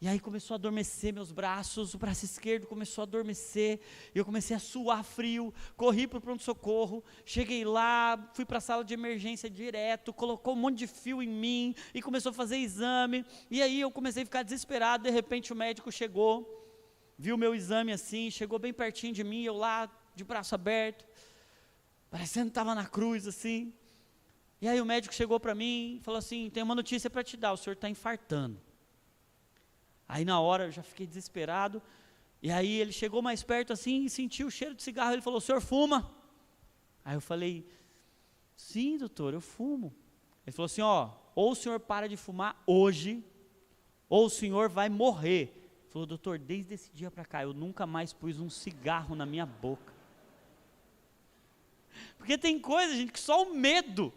e aí começou a adormecer meus braços, o braço esquerdo começou a adormecer, e eu comecei a suar frio, corri para o pronto-socorro, cheguei lá, fui para a sala de emergência direto, colocou um monte de fio em mim, e começou a fazer exame, e aí eu comecei a ficar desesperado, de repente o médico chegou, viu meu exame assim, chegou bem pertinho de mim, eu lá, de braço aberto, parecendo que estava na cruz assim, e aí o médico chegou para mim, e falou assim, tem uma notícia para te dar, o senhor está infartando. Aí na hora eu já fiquei desesperado, e aí ele chegou mais perto assim, e sentiu o cheiro de cigarro, ele falou, o senhor fuma? Aí eu falei, Sim, doutor, eu fumo. Ele falou assim, ó, ou o senhor para de fumar hoje, ou o senhor vai morrer. Ele falou, doutor, desde esse dia para cá, eu nunca mais pus um cigarro na minha boca. Porque tem coisa, gente, que só o medo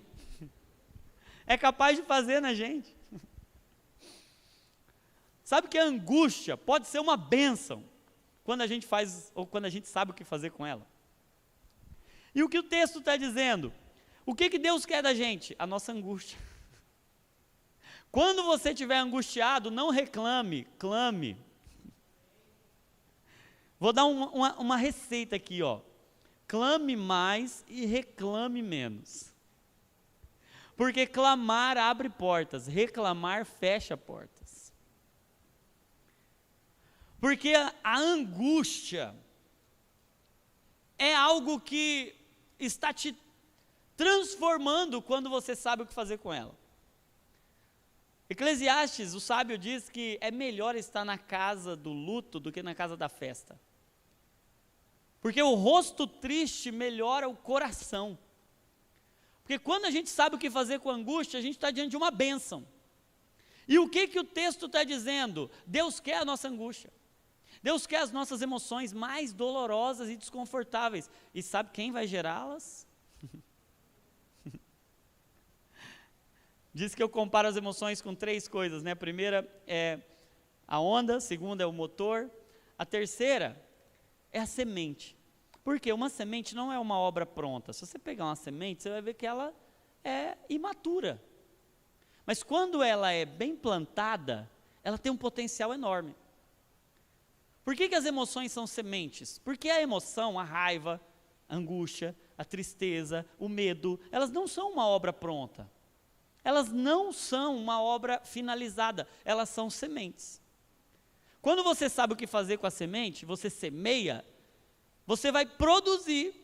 é capaz de fazer na gente. Sabe que a angústia pode ser uma bênção, quando a gente faz, ou quando a gente sabe o que fazer com ela. E o que o texto está dizendo? O que Deus quer da gente? A nossa angústia. Quando você estiver angustiado, não reclame, clame. Vou dar uma receita aqui, ó. Clame mais e reclame menos. Porque clamar abre portas, reclamar fecha portas. Porque a angústia é algo que está te transformando quando você sabe o que fazer com ela. Eclesiastes, o sábio, diz que é melhor estar na casa do luto do que na casa da festa. Porque o rosto triste melhora o coração. Porque quando a gente sabe o que fazer com a angústia, a gente está diante de uma bênção. E o que o texto está dizendo? Deus quer a nossa angústia. Deus quer as nossas emoções mais dolorosas e desconfortáveis. E sabe quem vai gerá-las? Diz que eu comparo as emoções com 3 coisas, né? A primeira é a onda, a segunda é o motor, a terceira é a semente. Porque uma semente não é uma obra pronta. Se você pegar uma semente, você vai ver que ela é imatura. Mas quando ela é bem plantada, ela tem um potencial enorme. Por que as emoções são sementes? Porque a emoção, a raiva, a angústia, a tristeza, o medo, elas não são uma obra pronta. Elas não são uma obra finalizada, elas são sementes. Quando você sabe o que fazer com a semente, você semeia, você vai produzir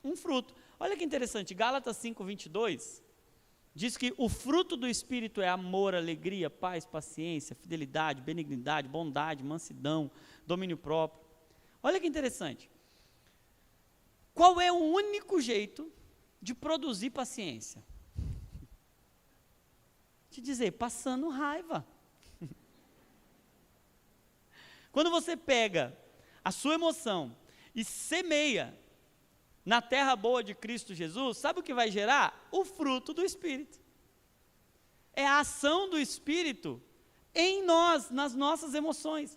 um fruto. Olha que interessante, Gálatas 5:22, diz que o fruto do Espírito é amor, alegria, paz, paciência, fidelidade, benignidade, bondade, mansidão, domínio próprio. Olha que interessante. Qual é o único jeito de produzir paciência? Te dizer, passando raiva. Quando você pega a sua emoção e semeia na terra boa de Cristo Jesus, sabe o que vai gerar? O fruto do Espírito. É a ação do Espírito em nós, nas nossas emoções.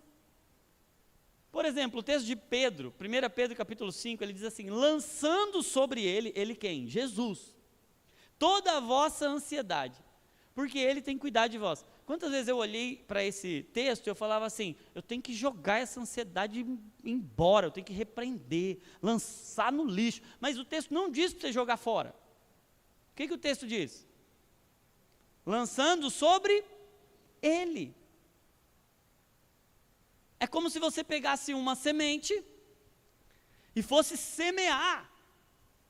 Por exemplo, o texto de Pedro, 1 Pedro capítulo 5, ele diz assim, lançando sobre ele quem? Jesus, toda a vossa ansiedade, porque ele tem cuidado de vós. Quantas vezes eu olhei para esse texto e eu falava assim, eu tenho que jogar essa ansiedade embora, eu tenho que repreender, lançar no lixo, mas o texto não diz para você jogar fora. O que o texto diz? Lançando sobre ele. É como se você pegasse uma semente e fosse semear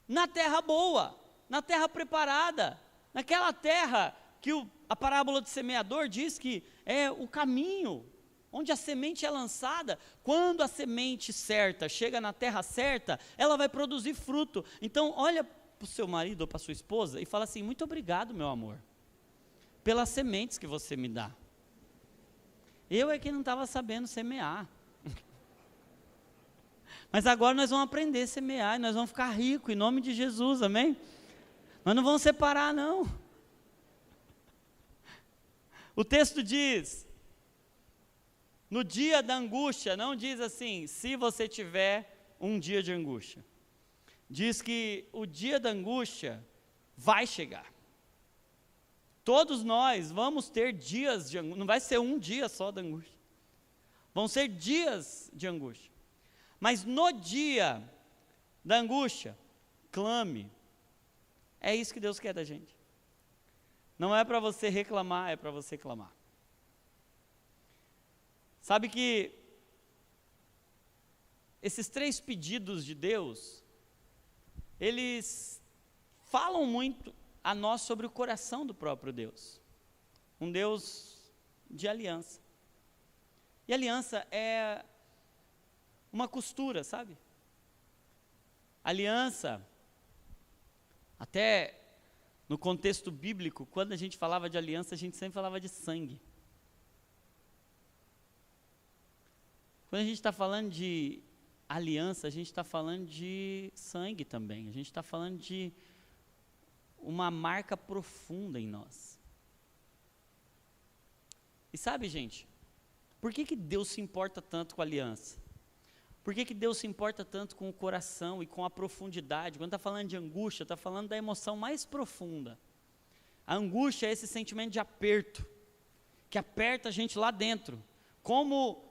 na terra boa, na terra preparada, naquela terra que a parábola do semeador diz que é o caminho, onde a semente é lançada. Quando a semente certa chega na terra certa, ela vai produzir fruto. Então olha para o seu marido ou para a sua esposa e fala assim, muito obrigado, meu amor, pelas sementes que você me dá. Eu é que não estava sabendo semear. Mas agora nós vamos aprender a semear, e nós vamos ficar ricos, em nome de Jesus, amém? Nós não vamos separar, não. O texto diz, no dia da angústia, não diz assim, se você tiver um dia de angústia. Diz que o dia da angústia vai chegar. Todos nós vamos ter dias de angústia, não vai ser um dia só da angústia. Vão ser dias de angústia. Mas no dia da angústia, clame. É isso que Deus quer da gente. Não é para você reclamar, é para você clamar. Sabe que esses 3 pedidos de Deus, eles falam muito a nós sobre o coração do próprio Deus. Um Deus de aliança. E aliança é uma costura, sabe? Aliança, até no contexto bíblico, quando a gente falava de aliança, a gente sempre falava de sangue. Quando a gente está falando de aliança, a gente está falando de sangue também. A gente está falando de uma marca profunda em nós. E sabe, gente, por que Deus se importa tanto com a aliança? Por que Deus se importa tanto com o coração e com a profundidade? Quando está falando de angústia, está falando da emoção mais profunda. A angústia é esse sentimento de aperto, que aperta a gente lá dentro. Como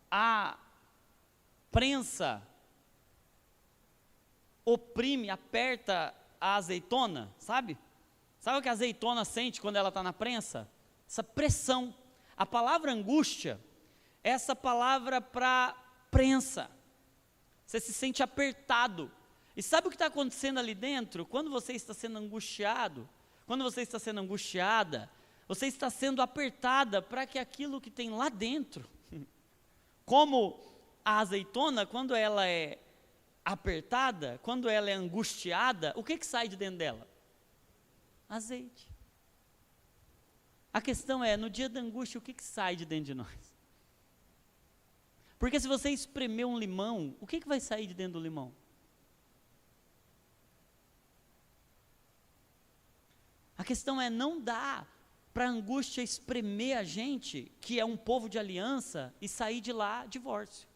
a prensa oprime, aperta a azeitona, sabe? Sabe o que a azeitona sente quando ela está na prensa? Essa pressão. A palavra angústia é essa palavra para prensa. Você se sente apertado. E sabe o que está acontecendo ali dentro? Quando você está sendo angustiado, quando você está sendo angustiada, você está sendo apertada para que aquilo que tem lá dentro, como a azeitona, quando ela é apertada, quando ela é angustiada, o que sai de dentro dela? Azeite. A questão é, no dia da angústia, o que sai de dentro de nós? Porque se você espremer um limão, o que vai sair de dentro do limão? A questão é, não dá para a angústia espremer a gente, que é um povo de aliança, e sair de lá divórcio.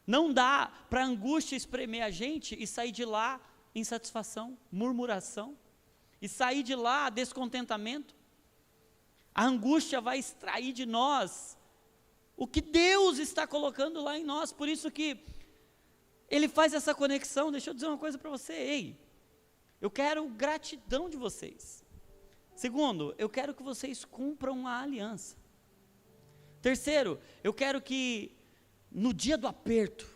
Não dá para a angústia espremer a gente e sair de lá insatisfação, murmuração, e sair de lá descontentamento. A angústia vai extrair de nós o que Deus está colocando lá em nós. Por isso que Ele faz essa conexão. Deixa eu dizer uma coisa para você. Ei, eu quero gratidão de vocês. Segundo, eu quero que vocês cumpram a aliança. Terceiro, eu quero que no dia do aperto,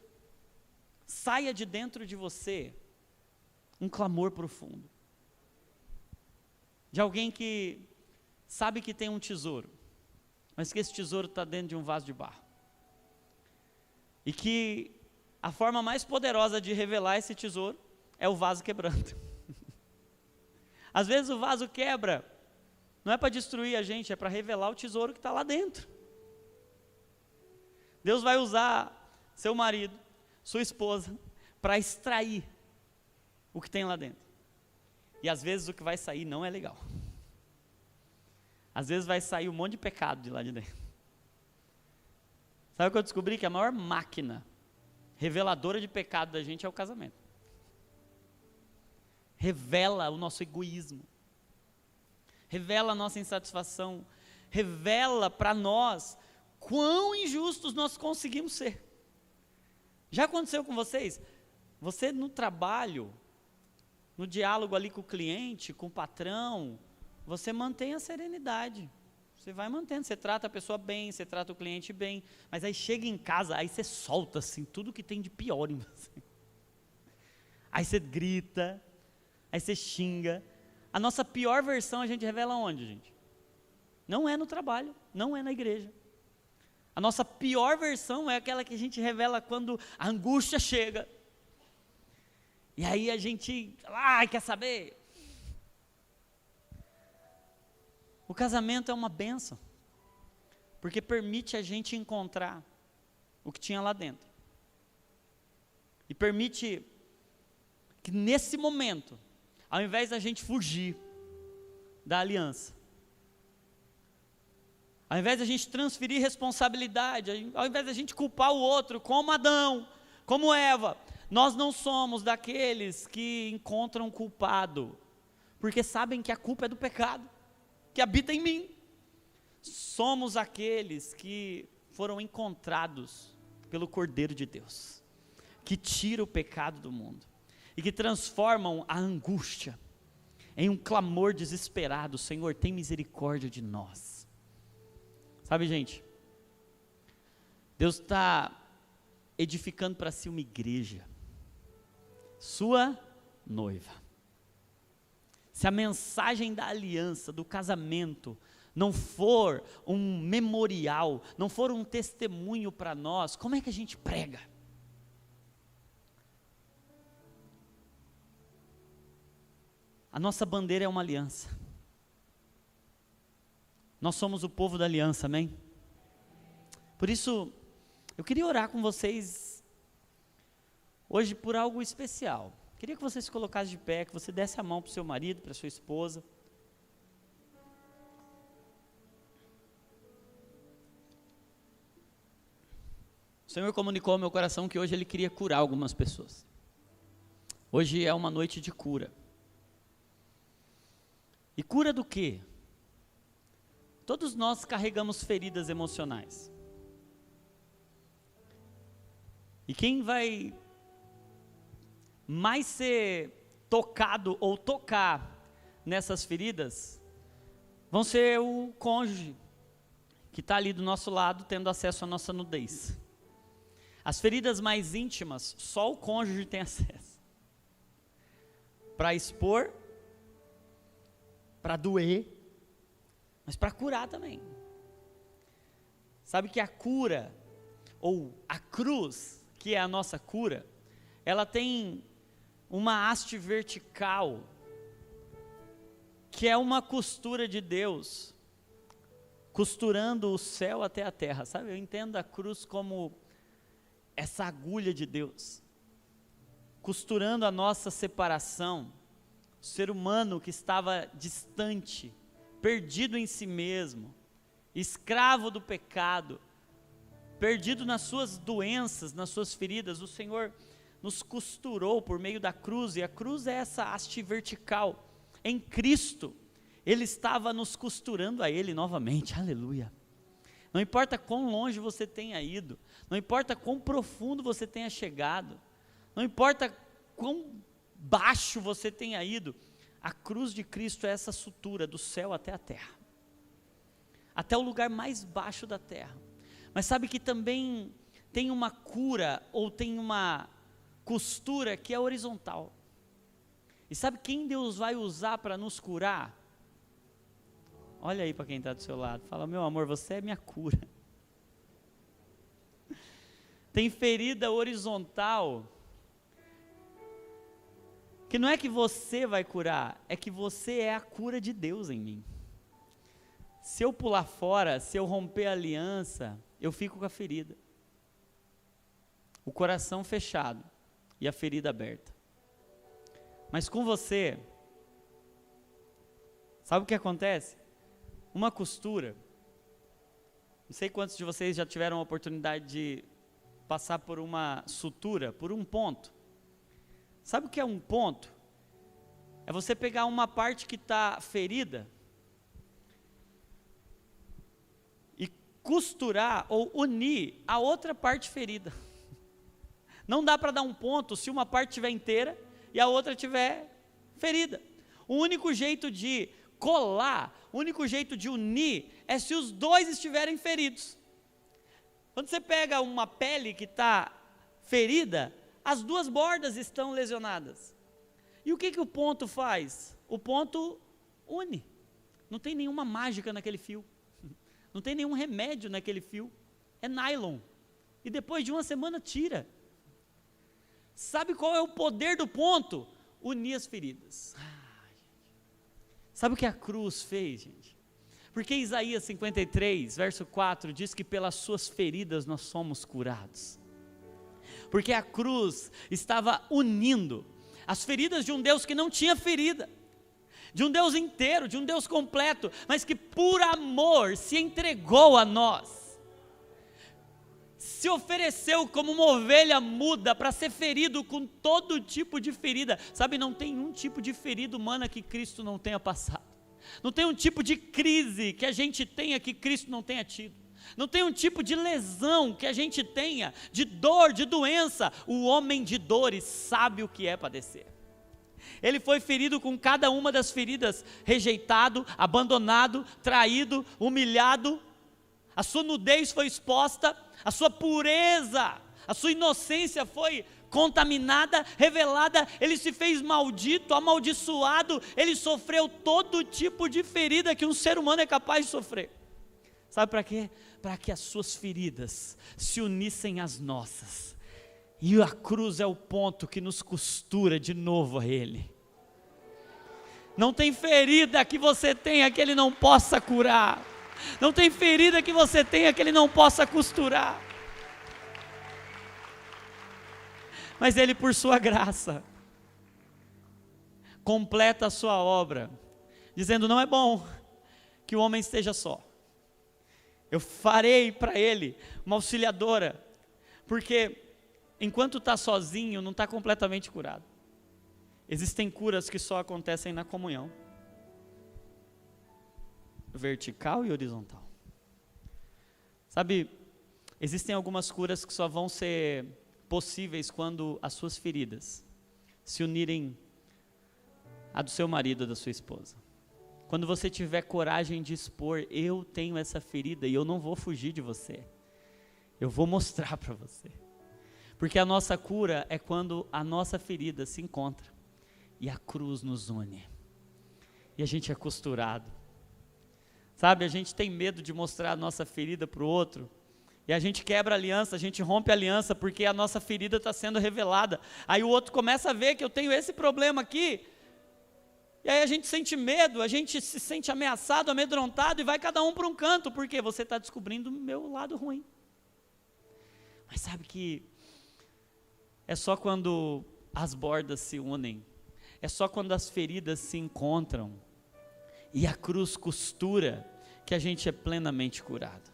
saia de dentro de você um clamor profundo. De alguém que sabe que tem um tesouro, mas que esse tesouro está dentro de um vaso de barro. E que a forma mais poderosa de revelar esse tesouro é o vaso quebrando. Às vezes o vaso quebra, não é para destruir a gente, é para revelar o tesouro que está lá dentro. Deus vai usar seu marido, sua esposa, para extrair o que tem lá dentro. E às vezes o que vai sair não é legal. Às vezes vai sair um monte de pecado de lá de dentro. Sabe o que eu descobri? Que a maior máquina reveladora de pecado da gente é o casamento. Revela o nosso egoísmo, revela a nossa insatisfação, revela para nós quão injustos nós conseguimos ser. Já aconteceu com vocês? Você no trabalho, no diálogo ali com o cliente, com o patrão, você mantém a serenidade. Você vai mantendo, você trata a pessoa bem, você trata o cliente bem, mas aí chega em casa, aí você solta assim, tudo que tem de pior em você. Aí você grita, aí você xinga. A nossa pior versão a gente revela onde, gente? Não é no trabalho, não é na igreja. A nossa pior versão é aquela que a gente revela quando a angústia chega. E aí a gente, quer saber? O casamento é uma bênção, porque permite a gente encontrar o que tinha lá dentro. E permite que nesse momento, ao invés da gente fugir da aliança, ao invés da gente transferir responsabilidade, ao invés da gente culpar o outro, como Adão, como Eva, nós não somos daqueles que encontram culpado, porque sabem que a culpa é do pecado, que habita em mim. Somos aqueles que foram encontrados pelo Cordeiro de Deus, que tira o pecado do mundo, e que transformam a angústia em um clamor desesperado: Senhor, tem misericórdia de nós. Sabe, gente, Deus está edificando para si uma igreja, sua noiva. Se a mensagem da aliança, do casamento, não for um memorial, não for um testemunho para nós, como é que a gente prega? A nossa bandeira é uma aliança. Nós somos o povo da aliança, amém? Por isso, eu queria orar com vocês hoje por algo especial. Queria que você se colocasse de pé, que você desse a mão para o seu marido, para a sua esposa. O Senhor comunicou ao meu coração que hoje Ele queria curar algumas pessoas. Hoje é uma noite de cura. E cura do quê? Todos nós carregamos feridas emocionais. E quem vai mais ser tocado ou tocar nessas feridas vão ser o cônjuge que está ali do nosso lado tendo acesso à nossa nudez. As feridas mais íntimas, só o cônjuge tem acesso. Para expor, para doer, mas para curar também. Sabe que a cura, ou a cruz, que é a nossa cura, ela tem uma haste vertical, que é uma costura de Deus, costurando o céu até a terra, sabe? Eu entendo a cruz como essa agulha de Deus, costurando a nossa separação, o ser humano que estava distante, perdido em si mesmo, escravo do pecado, perdido nas suas doenças, nas suas feridas. O Senhor nos costurou por meio da cruz, e a cruz é essa haste vertical. Em Cristo, Ele estava nos costurando a Ele novamente, aleluia. Não importa quão longe você tenha ido, não importa quão profundo você tenha chegado, não importa quão baixo você tenha ido, a cruz de Cristo é essa sutura do céu até a terra, até o lugar mais baixo da terra. Mas sabe que também tem uma cura, ou tem uma costura que é horizontal. E sabe quem Deus vai usar para nos curar? Olha aí para quem está do seu lado, fala: meu amor, você é minha cura. Tem ferida horizontal, que não é que você vai curar, é que você é a cura de Deus em mim. Se eu pular fora, se eu romper a aliança, eu fico com a ferida, o coração fechado e a ferida aberta. Mas com você, sabe o que acontece? Uma costura, não sei quantos de vocês já tiveram a oportunidade de passar por uma sutura, por um ponto. Sabe o que é um ponto? É você pegar uma parte que está ferida e costurar ou unir a outra parte ferida. Não dá para dar um ponto se uma parte estiver inteira e a outra estiver ferida. O único jeito de colar, o único jeito de unir é se os dois estiverem feridos. Quando você pega uma pele que está ferida, as duas bordas estão lesionadas. E o que o ponto faz? O ponto une. Não tem nenhuma mágica naquele fio, não tem nenhum remédio naquele fio, é nylon, e depois de uma semana tira. Sabe qual é o poder do ponto? Unir as feridas. Sabe o que a cruz fez, gente? Porque Isaías 53, verso 4, diz que pelas suas feridas nós somos curados. Porque a cruz estava unindo as feridas de um Deus que não tinha ferida, de um Deus inteiro, de um Deus completo, mas que por amor se entregou a nós, se ofereceu como uma ovelha muda para ser ferido com todo tipo de ferida. Sabe, não tem um tipo de ferida humana que Cristo não tenha passado, não tem um tipo de crise que a gente tenha que Cristo não tenha tido, não tem um tipo de lesão que a gente tenha, de dor, de doença. O homem de dores sabe o que é padecer. Ele foi ferido com cada uma das feridas, rejeitado, abandonado, traído, humilhado. A sua nudez foi exposta, a sua pureza, a sua inocência foi contaminada, revelada. Ele se fez maldito, amaldiçoado, ele sofreu todo tipo de ferida que um ser humano é capaz de sofrer. Sabe para quê? Para que as suas feridas se unissem às nossas, e a cruz é o ponto que nos costura de novo a Ele. Não tem ferida que você tenha que Ele não possa curar. Não tem ferida que você tenha que Ele não possa costurar. Mas Ele, por sua graça, completa a sua obra, dizendo: não é bom que o homem esteja só. Eu farei para ele uma auxiliadora, porque enquanto está sozinho, não está completamente curado. Existem curas que só acontecem na comunhão, vertical e horizontal. Sabe, existem algumas curas que só vão ser possíveis quando as suas feridas se unirem à do seu marido ou da sua esposa. Quando você tiver coragem de expor: eu tenho essa ferida e eu não vou fugir de você, eu vou mostrar para você. Porque a nossa cura é quando a nossa ferida se encontra e a cruz nos une, e a gente é costurado. Sabe, a gente tem medo de mostrar a nossa ferida para o outro, e a gente quebra a aliança, a gente rompe a aliança, porque a nossa ferida está sendo revelada. Aí o outro começa a ver que eu tenho esse problema aqui, e aí a gente sente medo, a gente se sente ameaçado, amedrontado, e vai cada um para um canto, porque você está descobrindo o meu lado ruim. Mas sabe que é só quando as bordas se unem, é só quando as feridas se encontram, e a cruz costura, que a gente é plenamente curado.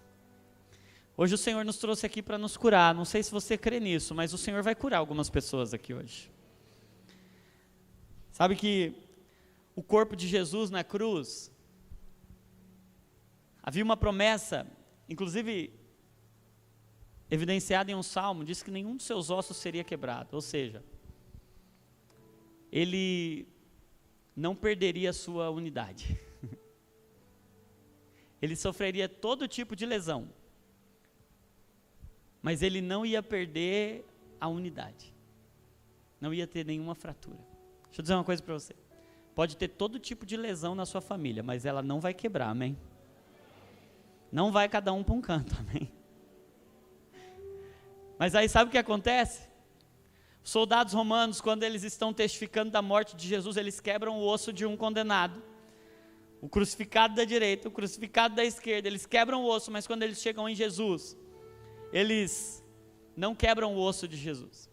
Hoje o Senhor nos trouxe aqui para nos curar. Não sei se você crê nisso, mas o Senhor vai curar algumas pessoas aqui hoje. Sabe que o corpo de Jesus na cruz, havia uma promessa, inclusive evidenciada em um salmo, diz que nenhum dos seus ossos seria quebrado, ou seja, ele não perderia a sua unidade. Ele sofreria todo tipo de lesão, mas ele não ia perder a unidade, não ia ter nenhuma fratura. Deixa eu dizer uma coisa para você: pode ter todo tipo de lesão na sua família, mas ela não vai quebrar, amém? Não vai cada um para um canto, amém? Mas aí sabe o que acontece? Os soldados romanos, quando eles estão testificando da morte de Jesus, eles quebram o osso de um condenado, o crucificado da direita, o crucificado da esquerda, eles quebram o osso, mas quando eles chegam em Jesus, eles não quebram o osso de Jesus.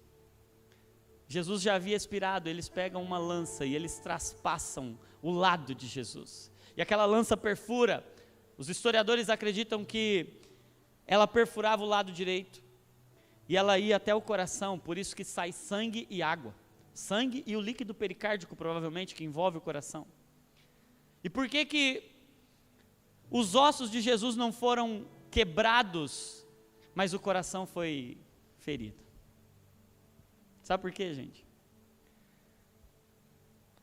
Jesus já havia expirado, eles pegam uma lança e eles traspassam o lado de Jesus, e aquela lança perfura. Os historiadores acreditam que ela perfurava o lado direito, e ela ia até o coração, por isso que sai sangue e água, sangue e o líquido pericárdico, provavelmente, que envolve o coração. E por que que os ossos de Jesus não foram quebrados, mas o coração foi ferido? Sabe por quê, gente?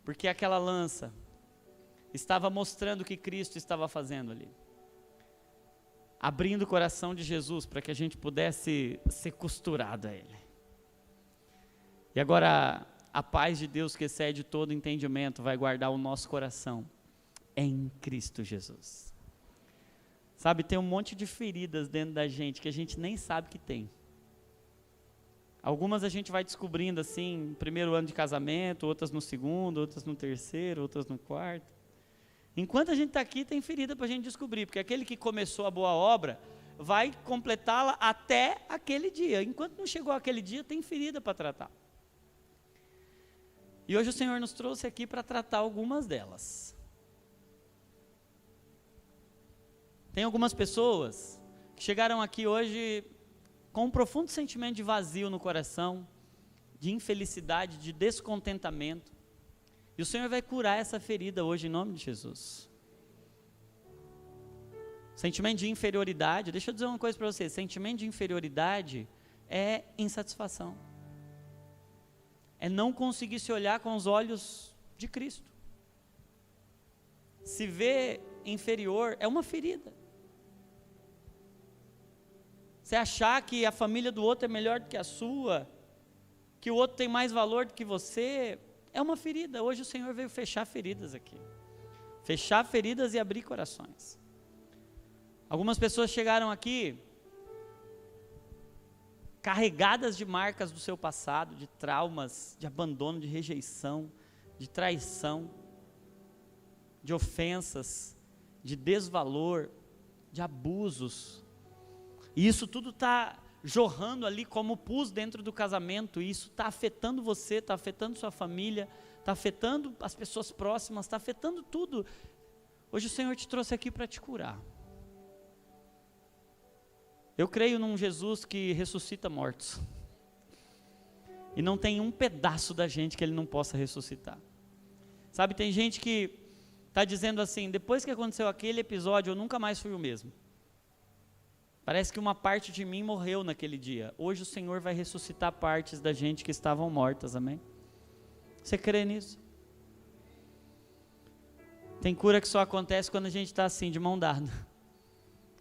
Porque aquela lança estava mostrando o que Cristo estava fazendo ali, abrindo o coração de Jesus para que a gente pudesse ser costurado a Ele. E agora a paz de Deus, que excede todo entendimento, vai guardar o nosso coração em Cristo Jesus. Sabe, tem um monte de feridas dentro da gente que a gente nem sabe que tem. Algumas a gente vai descobrindo assim, no primeiro ano de casamento, outras no segundo, outras no terceiro, outras no quarto. Enquanto a gente está aqui, tem ferida para a gente descobrir, porque aquele que começou a boa obra vai completá-la até aquele dia. Enquanto não chegou aquele dia, tem ferida para tratar. E hoje o Senhor nos trouxe aqui para tratar algumas delas. Tem algumas pessoas que chegaram aqui hoje com um profundo sentimento de vazio no coração, de infelicidade, de descontentamento. E o Senhor vai curar essa ferida hoje em nome de Jesus. Sentimento de inferioridade, deixa eu dizer uma coisa para você: sentimento de inferioridade é insatisfação, é não conseguir se olhar com os olhos de Cristo. Se ver inferior é uma ferida. Você achar que a família do outro é melhor do que a sua, que o outro tem mais valor do que você, é uma ferida. Hoje o Senhor veio fechar feridas aqui, fechar feridas e abrir corações. Algumas pessoas chegaram aqui carregadas de marcas do seu passado, de traumas, de abandono, de rejeição, de traição. de ofensas, de desvalor, de abusos. E isso tudo está jorrando ali como pus dentro do casamento, e isso está afetando você, está afetando sua família, está afetando as pessoas próximas, está afetando tudo. Hoje o Senhor te trouxe aqui para te curar. Eu creio num Jesus que ressuscita mortos. E não tem um pedaço da gente que Ele não possa ressuscitar. Sabe, tem gente que está dizendo assim, depois que aconteceu aquele episódio, eu nunca mais fui o mesmo. Parece que uma parte de mim morreu naquele dia. Hoje o Senhor vai ressuscitar partes da gente que estavam mortas, amém? Você crê nisso? Tem cura que só acontece quando a gente está assim, de mão dada,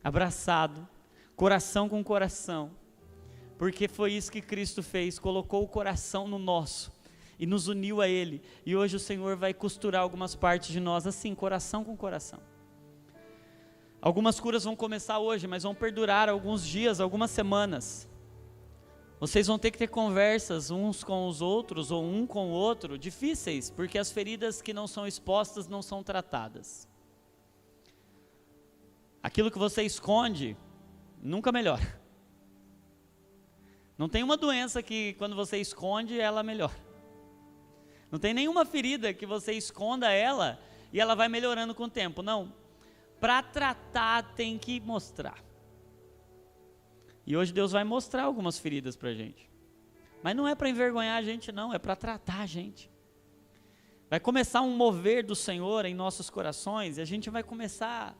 abraçado, coração com coração, porque foi isso que Cristo fez, colocou o coração no nosso, e nos uniu a Ele, e hoje o Senhor vai costurar algumas partes de nós assim, coração com coração. Algumas curas vão começar hoje, mas vão perdurar alguns dias, algumas semanas. Vocês vão ter que ter conversas uns com os outros, ou um com o outro, difíceis, porque as feridas que não são expostas não são tratadas. Aquilo que você esconde, nunca melhora. Não tem uma doença que quando você esconde, ela melhora. Não tem nenhuma ferida que você esconda ela, e ela vai melhorando com o tempo, não. Para tratar tem que mostrar. E hoje Deus vai mostrar algumas feridas para a gente. Mas não é para envergonhar a gente não, é para tratar a gente. Vai começar um mover do Senhor em nossos corações, e a gente vai começar a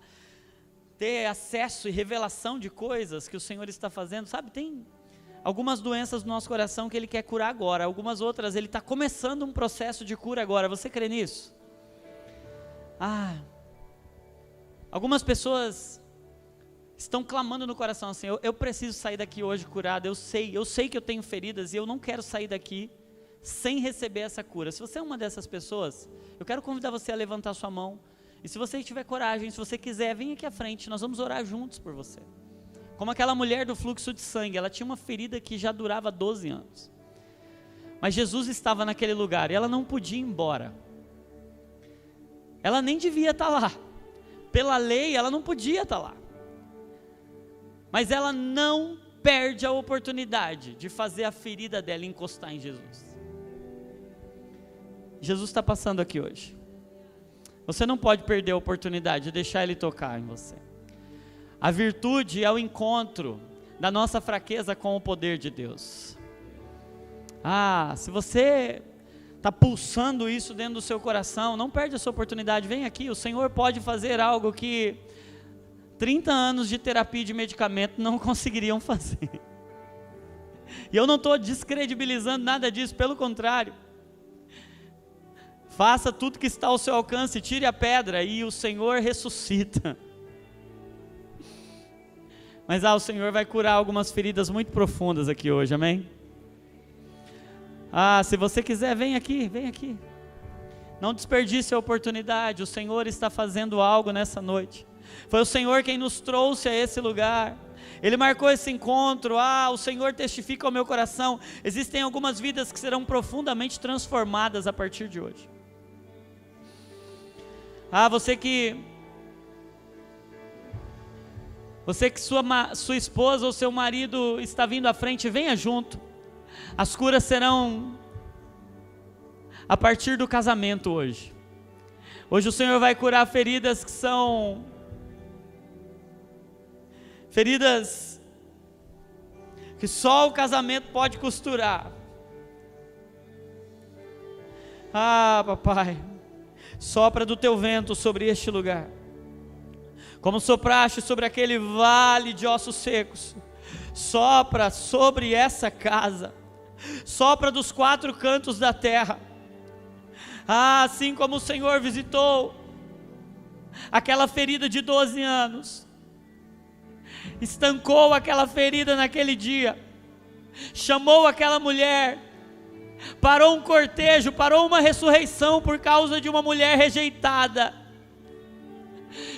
ter acesso e revelação de coisas que o Senhor está fazendo. Sabe, tem algumas doenças no nosso coração que Ele quer curar agora, algumas outras Ele está começando um processo de cura agora. Você crê nisso? Algumas pessoas estão clamando no coração assim, eu preciso sair daqui hoje curado, eu sei que eu tenho feridas e eu não quero sair daqui sem receber essa cura. Se você é uma dessas pessoas, eu quero convidar você a levantar sua mão, e se você tiver coragem, se você quiser, vem aqui à frente, nós vamos orar juntos por você. Como aquela mulher do fluxo de sangue, ela tinha uma ferida que já durava 12 anos, mas Jesus estava naquele lugar, e ela não podia ir embora, ela nem devia estar lá, pela lei ela não podia estar lá, mas ela não perde a oportunidade de fazer a ferida dela encostar em Jesus. Jesus está passando aqui hoje, você não pode perder a oportunidade de deixar Ele tocar em você. A virtude é o encontro da nossa fraqueza com o poder de Deus. Se você está pulsando isso dentro do seu coração, não perde essa oportunidade, vem aqui, o Senhor pode fazer algo que 30 anos de terapia e de medicamento não conseguiriam fazer. E eu não estou descredibilizando nada disso, pelo contrário. Faça tudo que está ao seu alcance, tire a pedra e o Senhor ressuscita. Mas o Senhor vai curar algumas feridas muito profundas aqui hoje, amém? Se você quiser, vem aqui. Não desperdice a oportunidade, o Senhor está fazendo algo nessa noite. Foi o Senhor quem nos trouxe a esse lugar. Ele marcou esse encontro. O Senhor testifica ao meu coração. Existem algumas vidas que serão profundamente transformadas a partir de hoje. Você que sua esposa ou seu marido está vindo à frente, venha junto. As curas serão a partir do casamento hoje. Hoje o Senhor vai curar feridas que são feridas que só o casamento pode costurar. Papai, sopra do teu vento sobre este lugar, como sopraste sobre aquele vale de ossos secos. Sopra sobre essa casa, sopra dos 4 cantos da terra. Assim como o Senhor visitou aquela ferida de 12 anos, estancou aquela ferida naquele dia, chamou aquela mulher, parou um cortejo, parou uma ressurreição por causa de uma mulher rejeitada.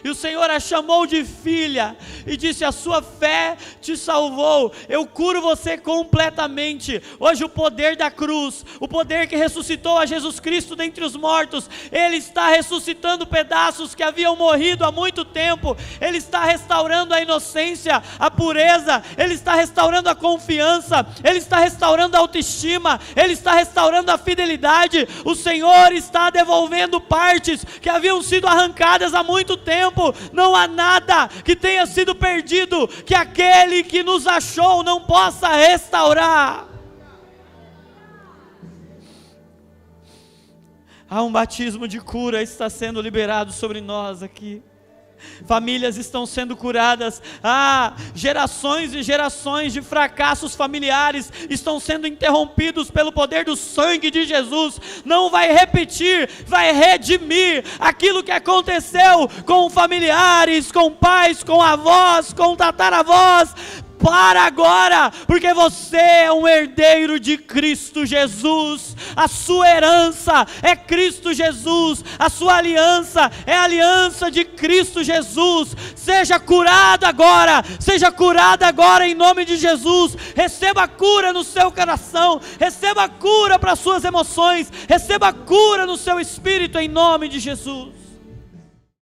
E o Senhor a chamou de filha e disse: a sua fé te salvou, eu curo você completamente. Hoje o poder da cruz, o poder que ressuscitou a Jesus Cristo dentre os mortos, Ele está ressuscitando pedaços que haviam morrido há muito tempo. Ele está restaurando a inocência, a pureza, Ele está restaurando a confiança, Ele está restaurando a autoestima, Ele está restaurando a fidelidade. O Senhor está devolvendo partes que haviam sido arrancadas há muito tempo. Não há nada que tenha sido perdido que aquele que nos achou não possa restaurar. Há um batismo de cura está sendo liberado sobre nós aqui. Famílias estão sendo curadas. Gerações e gerações de fracassos familiares estão sendo interrompidos pelo poder do sangue de Jesus. Não vai repetir, vai redimir aquilo que aconteceu com familiares, com pais, com avós, com tataravós. Para agora, porque você é um herdeiro de Cristo Jesus. A sua herança é Cristo Jesus, a sua aliança é a aliança de Cristo Jesus. Seja curado agora em nome de Jesus. Receba cura no seu coração, receba cura para suas emoções, receba cura no seu espírito em nome de Jesus.